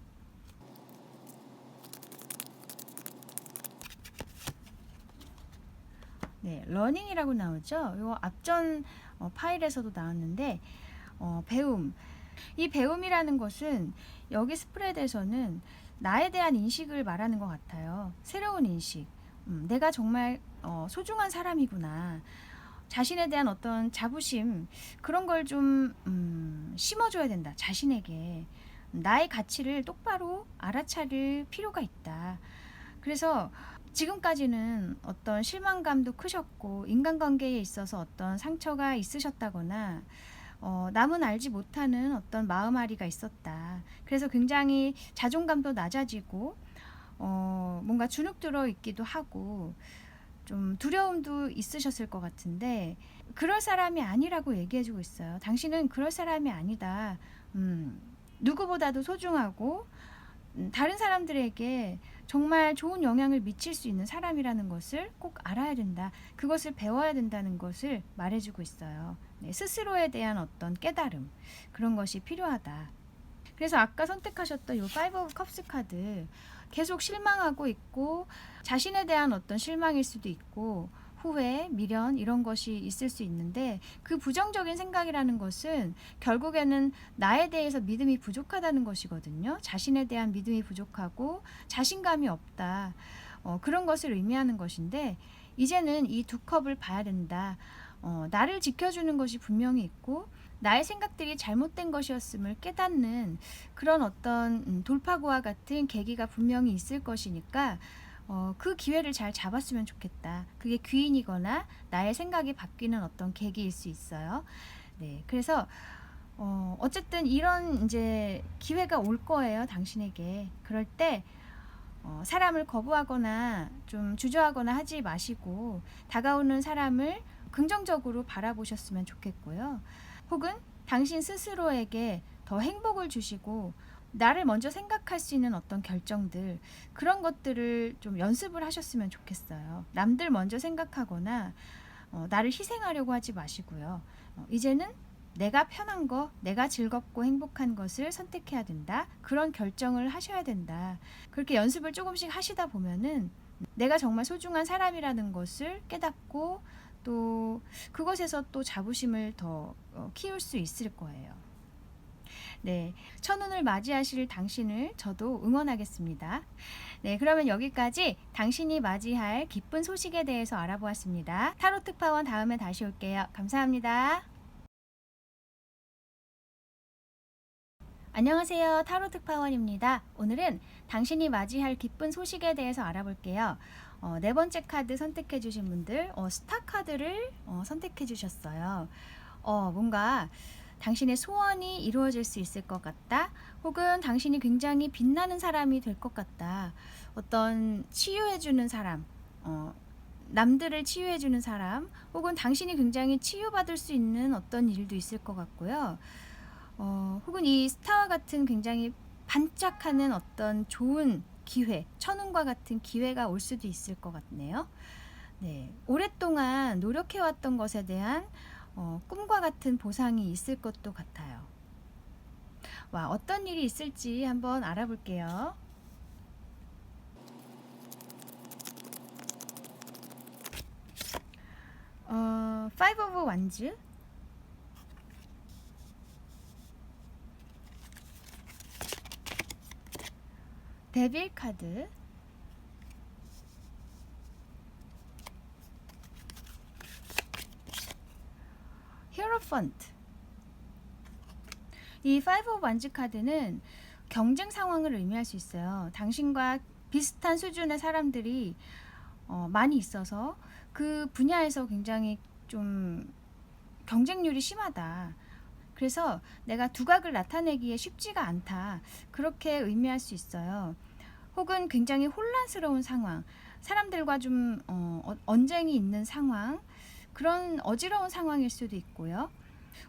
네, 러닝이라고 나오죠. 요 앞전 파일에서도 나왔는데 배움. 이 배움이라는 것은 여기 스프레드에서는 나에 대한 인식을 말하는 것 같아요. 새로운 인식. 내가 정말 소중한 사람이구나. 자신에 대한 어떤 자부심, 그런 걸 좀 심어줘야 된다. 자신에게. 나의 가치를 똑바로 알아차릴 필요가 있다. 그래서 지금까지는 어떤 실망감도 크셨고 인간관계에 있어서 어떤 상처가 있으셨다거나 남은 알지 못하는 어떤 마음앓이가 있었다. 그래서 굉장히 자존감도 낮아지고 뭔가 주눅들어 있기도 하고 좀 두려움도 있으셨을 것 같은데 그럴 사람이 아니라고 얘기해주고 있어요. 당신은 그럴 사람이 아니다. 누구보다도 소중하고 다른 사람들에게 정말 좋은 영향을 미칠 수 있는 사람이라는 것을 꼭 알아야 된다. 그것을 배워야 된다는 것을 말해주고 있어요. 네, 스스로에 대한 어떤 깨달음, 그런 것이 필요하다. 그래서 아까 선택하셨던 이 파이브 오브 컵스 카드, 계속 실망하고 있고 자신에 대한 어떤 실망일 수도 있고 후회, 미련 이런 것이 있을 수 있는데 그 부정적인 생각이라는 것은 결국에는 나에 대해서 믿음이 부족하다는 것이거든요. 자신에 대한 믿음이 부족하고 자신감이 없다. 그런 것을 의미하는 것인데 이제는 이 두 컵을 봐야 된다. 나를 지켜주는 것이 분명히 있고 나의 생각들이 잘못된 것이었음을 깨닫는 그런 어떤 돌파구와 같은 계기가 분명히 있을 것이니까 그 기회를 잘 잡았으면 좋겠다. 그게 귀인이거나 나의 생각이 바뀌는 어떤 계기일 수 있어요. 네, 그래서 어쨌든 이런 이제 기회가 올 거예요, 당신에게. 그럴 때 사람을 거부하거나 좀 주저하거나 하지 마시고 다가오는 사람을 긍정적으로 바라보셨으면 좋겠고요. 혹은 당신 스스로에게 더 행복을 주시고 나를 먼저 생각할 수 있는 어떤 결정들, 그런 것들을 좀 연습을 하셨으면 좋겠어요. 남들 먼저 생각하거나 나를 희생하려고 하지 마시고요. 이제는 내가 편한 거, 내가 즐겁고 행복한 것을 선택해야 된다. 그런 결정을 하셔야 된다. 그렇게 연습을 조금씩 하시다 보면은 내가 정말 소중한 사람이라는 것을 깨닫고 또 그것에서 또 자부심을 더 키울 수 있을 거예요. 네, 천운을 맞이하실 당신을 저도 응원하겠습니다. 네, 그러면 여기까지 당신이 맞이할 기쁜 소식에 대해서 알아보았습니다. 타로 특파원 다음에 다시 올게요. 감사합니다. 안녕하세요. 타로 특파원입니다. 오늘은 당신이 맞이할 기쁜 소식에 대해서 알아볼게요. 네 번째 카드 선택해 주신 분들 스타 카드를 선택해 주셨어요. 뭔가 당신의 소원이 이루어질 수 있을 것 같다. 혹은 당신이 굉장히 빛나는 사람이 될 것 같다. 어떤 치유해주는 사람, 남들을 치유해주는 사람, 혹은 당신이 굉장히 치유받을 수 있는 어떤 일도 있을 것 같고요. 혹은 이 스타와 같은 굉장히 반짝하는 어떤 좋은 기회, 천운과 같은 기회가 올 수도 있을 것 같네요. 네, 오랫동안 노력해왔던 것에 대한 꿈과 같은 보상이 있을 것도 같아요. 와, 어떤 일이 있을지 한번 알아볼게요. 파이브 오브 완즈, 데빌 카드, 히어로판트 히어로펀트. 이 파이브 오브 완즈 카드는 경쟁 상황을 의미할 수 있어요. 당신과 비슷한 수준의 사람들이 많이 있어서 그 분야에서 굉장히 좀 경쟁률이 심하다. 그래서 내가 두각을 나타내기에 쉽지가 않다. 그렇게 의미할 수 있어요. 혹은 굉장히 혼란스러운 상황, 사람들과 좀 언쟁이 있는 상황, 그런 어지러운 상황일 수도 있고요.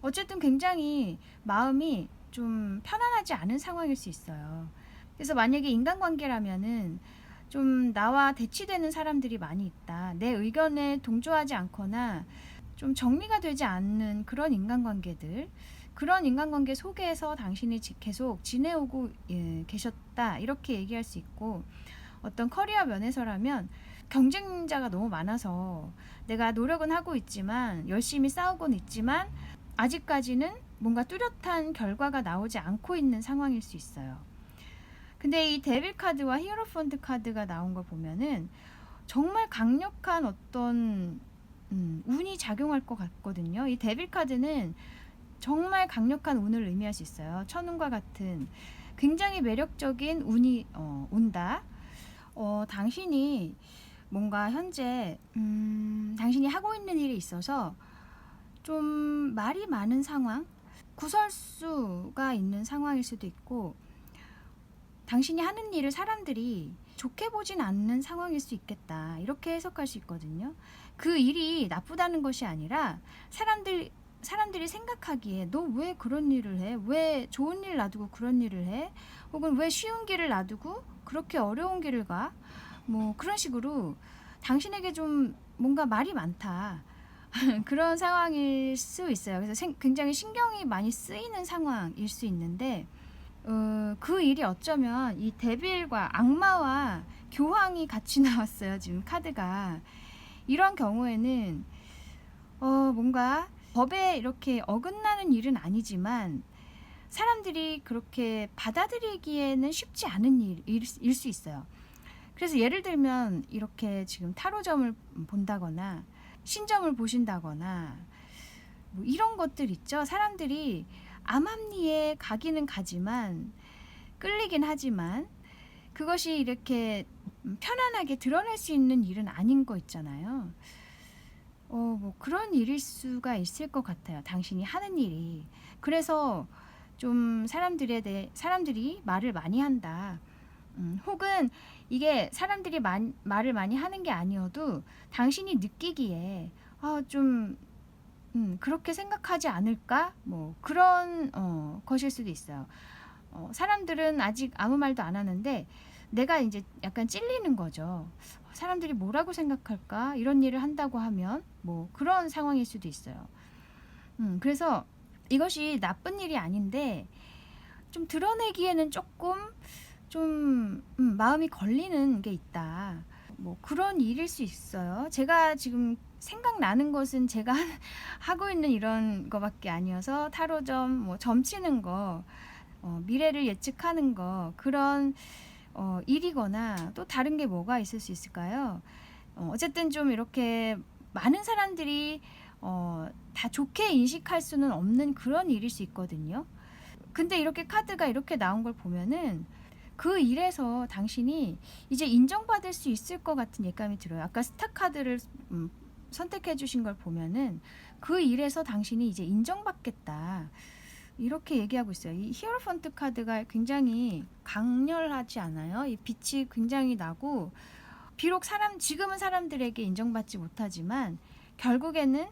어쨌든 굉장히 마음이 좀 편안하지 않은 상황일 수 있어요. 그래서 만약에 인간관계라면은 좀 나와 대치되는 사람들이 많이 있다. 내 의견에 동조하지 않거나 좀 정리가 되지 않는 그런 인간관계들, 그런 인간관계 속에서 당신이 계속 지내오고 계셨다. 이렇게 얘기할 수 있고, 어떤 커리어 면에서라면 경쟁자가 너무 많아서 내가 노력은 하고 있지만, 열심히 싸우고는 있지만 아직까지는 뭔가 뚜렷한 결과가 나오지 않고 있는 상황일 수 있어요. 근데 이 데빌 카드와 히어로펀트 카드가 나온 걸 보면은 정말 강력한 어떤 운이 작용할 것 같거든요. 이 데빌 카드는 정말 강력한 운을 의미할 수 있어요. 천운과 같은 굉장히 매력적인 운이 온다. 당신이 뭔가 현재 당신이 하고 있는 일에 있어서 좀 말이 많은 상황, 구설수가 있는 상황일 수도 있고, 당신이 하는 일을 사람들이 좋게 보진 않는 상황일 수 있겠다. 이렇게 해석할 수 있거든요. 그 일이 나쁘다는 것이 아니라 사람들이 생각하기에 너 왜 그런 일을 해? 왜 좋은 일 놔두고 그런 일을 해? 혹은 왜 쉬운 길을 놔두고 그렇게 어려운 길을 가? 뭐 그런 식으로 당신에게 좀 뭔가 말이 많다. 그런 상황일 수 있어요. 그래서 굉장히 신경이 많이 쓰이는 상황일 수 있는데 그 일이 어쩌면 이 데빌과 악마와 교황이 같이 나왔어요. 지금 카드가. 이런 경우에는 뭔가 법에 이렇게 어긋나는 일은 아니지만 사람들이 그렇게 받아들이기에는 쉽지 않은 일일 수 있어요. 그래서 예를 들면 이렇게 지금 타로점을 본다거나 신점을 보신다거나 뭐 이런 것들 있죠. 사람들이 암암리에 가기는 가지만 끌리긴 하지만 그것이 이렇게 편안하게 드러낼 수 있는 일은 아닌 거 있잖아요. 뭐 그런 일일 수가 있을 것 같아요. 당신이 하는 일이. 그래서 좀 사람들이 말을 많이 한다. 혹은 이게 사람들이 말을 많이 하는 게 아니어도 당신이 느끼기에 좀 그렇게 생각하지 않을까? 뭐 그런 것일 수도 있어요. 사람들은 아직 아무 말도 안 하는데 내가 이제 약간 찔리는 거죠. 사람들이 뭐라고 생각할까? 이런 일을 한다고 하면 뭐 그런 상황일 수도 있어요. 그래서 이것이 나쁜 일이 아닌데 좀 드러내기에는 조금 좀 마음이 걸리는 게 있다. 뭐 그런 일일 수 있어요. 제가 지금 생각나는 것은 제가 하고 있는 이런 거밖에 아니어서 타로점, 뭐 점치는 거, 미래를 예측하는 거, 그런 일이거나 또 다른 게 뭐가 있을 수 있을까요? 어쨌든 좀 이렇게 많은 사람들이 다 좋게 인식할 수는 없는 그런 일일 수 있거든요. 근데 이렇게 카드가 이렇게 나온 걸 보면은 그 일에서 당신이 이제 인정받을 수 있을 것 같은 예감이 들어요. 아까 스타 카드를 선택해 주신 걸 보면은 그 일에서 당신이 이제 인정받겠다. 이렇게 얘기하고 있어요. 이 히어로펀트 카드가 굉장히 강렬하지 않아요? 이 빛이 굉장히 나고 비록 지금은 사람들에게 인정받지 못하지만 결국에는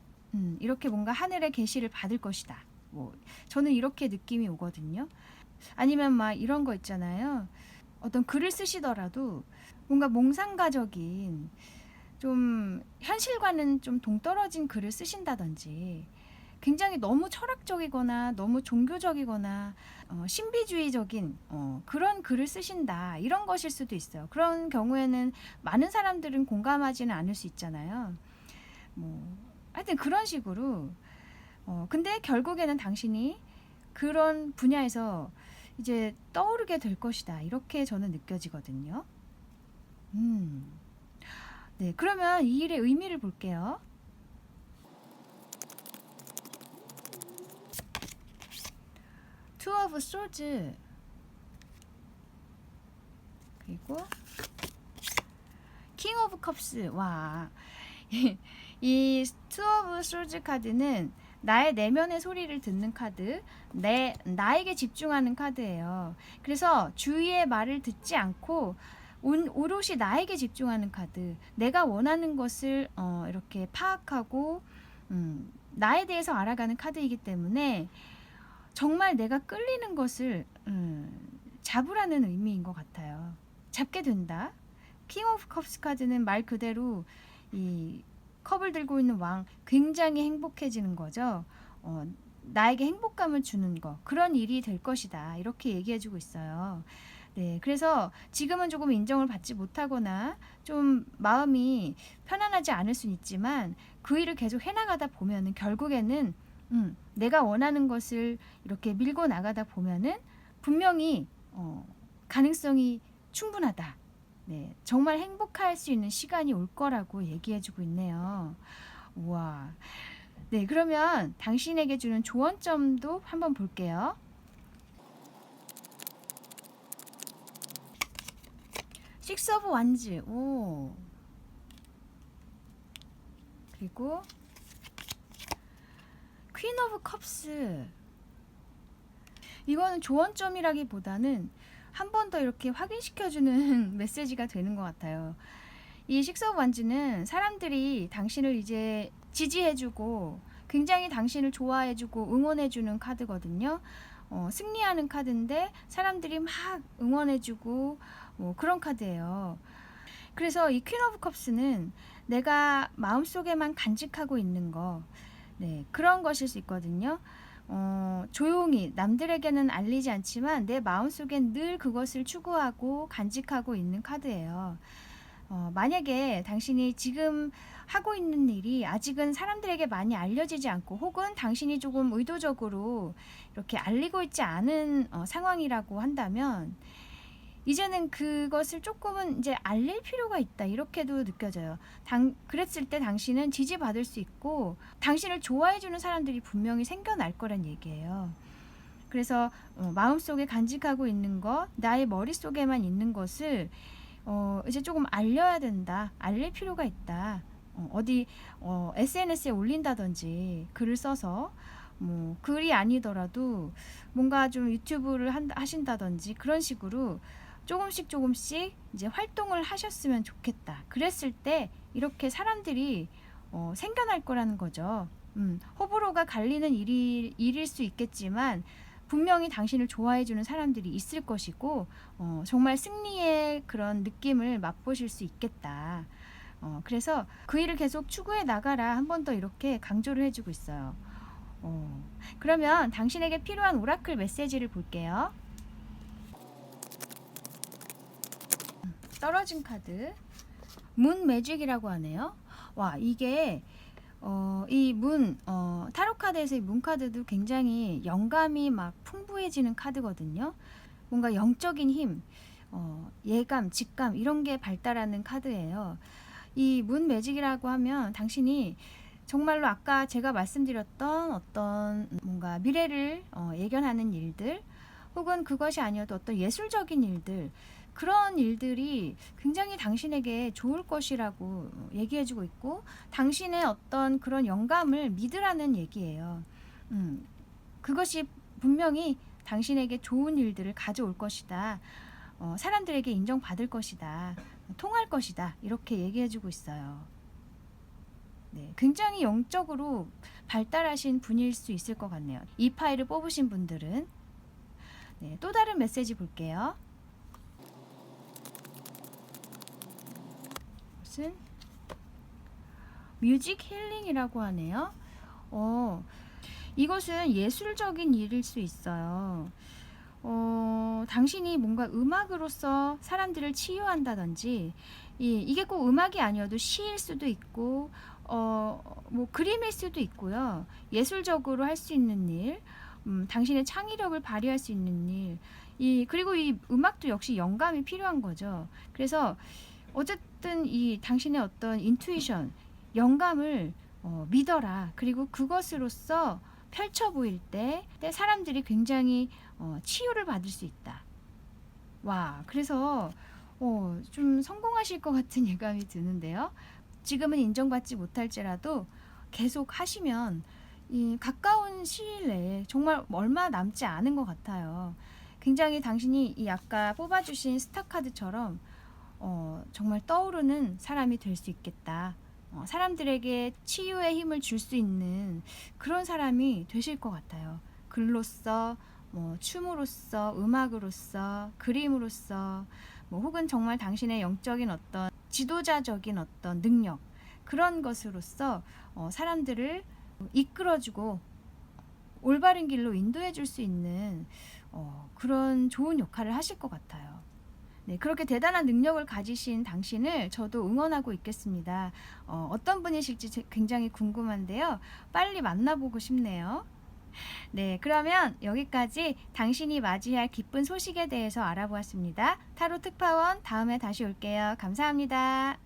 이렇게 뭔가 하늘의 계시를 받을 것이다. 뭐 저는 이렇게 느낌이 오거든요. 아니면 막 이런 거 있잖아요. 어떤 글을 쓰시더라도 뭔가 몽상가적인 좀 현실과는 좀 동떨어진 글을 쓰신다든지 굉장히 너무 철학적이거나 너무 종교적이거나 신비주의적인 그런 글을 쓰신다. 이런 것일 수도 있어요. 그런 경우에는 많은 사람들은 공감하지는 않을 수 있잖아요. 뭐 하여튼 그런 식으로 근데 결국에는 당신이 그런 분야에서 이제 떠오르게 될 것이다. 이렇게 저는 느껴지거든요. 네, 그러면 이 일의 의미를 볼게요. Two of Swords, 그리고 King of Cups. 와, 이 Two of Swords 카드는 나의 내면의 소리를 듣는 카드, 나에게 집중하는 카드예요. 그래서 주위의 말을 듣지 않고 오롯이 나에게 집중하는 카드, 내가 원하는 것을 이렇게 파악하고 나에 대해서 알아가는 카드이기 때문에 정말 내가 끌리는 것을 잡으라는 의미인 것 같아요. 잡게 된다. 킹 오브 컵스 카드는 말 그대로 이 컵을 들고 있는 왕, 굉장히 행복해지는 거죠. 나에게 행복감을 주는 거, 그런 일이 될 것이다, 이렇게 얘기해주고 있어요. 네, 그래서 지금은 조금 인정을 받지 못하거나 좀 마음이 편안하지 않을 수는 있지만 그 일을 계속 해나가다 보면은 결국에는 내가 원하는 것을 이렇게 밀고 나가다 보면은 분명히 가능성이 충분하다. 네, 정말 행복할 수 있는 시간이 올 거라고 얘기해주고 있네요. 우와. 네, 그러면 당신에게 주는 조언점도 한번 볼게요. 식스 오브 완즈. 오. 그리고 퀸 오브 컵스. 이거는 조언점이라기보다는 한 번 더 이렇게 확인시켜주는 메시지가 되는 것 같아요. 이 식스 오브 완즈는 사람들이 당신을 이제 지지해주고 굉장히 당신을 좋아해주고 응원해주는 카드거든요. 승리하는 카드인데 사람들이 막 응원해주고 그런 카드예요. 그래서 이 퀸 오브 컵스는 내가 마음속에만 간직하고 있는 거, 네, 그런 것일 수 있거든요. 조용히 남들에게는 알리지 않지만 내 마음속엔 늘 그것을 추구하고 간직하고 있는 카드예요. 만약에 당신이 지금 하고 있는 일이 아직은 사람들에게 많이 알려지지 않고 혹은 당신이 조금 의도적으로 이렇게 알리고 있지 않은 상황이라고 한다면 이제는 그것을 조금은 이제 알릴 필요가 있다, 이렇게도 느껴져요. 그랬을 때 당신은 지지받을 수 있고 당신을 좋아해주는 사람들이 분명히 생겨날 거란 얘기예요. 그래서 마음속에 간직하고 있는 것, 나의 머릿속에만 있는 것을 이제 조금 알려야 된다, 알릴 필요가 있다. 어디 SNS에 올린다든지 글을 써서 뭐 글이 아니더라도 뭔가 좀 유튜브를 하신다든지 그런 식으로 조금씩 이제 활동을 하셨으면 좋겠다. 그랬을 때 이렇게 사람들이 생겨날 거라는 거죠. 호불호가 갈리는 일일 수 있겠지만 분명히 당신을 좋아해주는 사람들이 있을 것이고 정말 승리의 그런 느낌을 맛보실 수 있겠다. 그래서 그 일을 계속 추구해 나가라, 한 번 더 이렇게 강조를 해주고 있어요. 그러면 당신에게 필요한 오라클 메시지를 볼게요. 떨어진 카드, 문 매직이라고 하네요. 와, 이게 이 타로 카드에서 이 문 카드도 굉장히 영감이 막 풍부해지는 카드거든요. 뭔가 영적인 힘, 예감, 직감 이런 게 발달하는 카드예요. 이 문 매직이라고 하면 당신이 정말로 아까 제가 말씀드렸던 어떤 뭔가 미래를 예견하는 일들, 혹은 그것이 아니어도 어떤 예술적인 일들, 그런 일들이 굉장히 당신에게 좋을 것이라고 얘기해주고 있고 당신의 어떤 그런 영감을 믿으라는 얘기예요. 그것이 분명히 당신에게 좋은 일들을 가져올 것이다. 사람들에게 인정받을 것이다. 통할 것이다. 이렇게 얘기해주고 있어요. 네, 굉장히 영적으로 발달하신 분일 수 있을 것 같네요. 이 파일을 뽑으신 분들은. 네, 또 다른 메시지 볼게요. 무슨 뮤직 힐링이라고 하네요. 이것은 예술적인 일일 수 있어요. 당신이 뭔가 음악으로서 사람들을 치유한다든지, 이게 꼭 음악이 아니어도 시일 수도 있고 뭐 그림일 수도 있고요. 예술적으로 할 수 있는 일, 당신의 창의력을 발휘할 수 있는 일, 그리고 이 음악도 역시 영감이 필요한 거죠. 그래서 어쨌든 이 당신의 어떤 인투이션, 영감을 믿어라. 그리고 그것으로서 펼쳐 보일 때 사람들이 굉장히 치유를 받을 수 있다. 와, 그래서 좀 성공하실 것 같은 예감이 드는데요. 지금은 인정받지 못할지라도 계속 하시면 이 가까운 시일 내에 정말 얼마 남지 않은 것 같아요. 굉장히 당신이 이 아까 뽑아주신 스타카드처럼 정말 떠오르는 사람이 될 수 있겠다. 사람들에게 치유의 힘을 줄 수 있는 그런 사람이 되실 것 같아요. 글로써, 뭐 춤으로써, 음악으로써, 그림으로써, 뭐 혹은 정말 당신의 영적인 어떤 지도자적인 어떤 능력, 그런 것으로서 사람들을 이끌어주고 올바른 길로 인도해 줄 수 있는 그런 좋은 역할을 하실 것 같아요. 네, 그렇게 대단한 능력을 가지신 당신을 저도 응원하고 있겠습니다. 어떤 분이실지 굉장히 궁금한데요. 빨리 만나보고 싶네요. 네, 그러면 여기까지 당신이 맞이할 기쁜 소식에 대해서 알아보았습니다. 타로 특파원 다음에 다시 올게요. 감사합니다.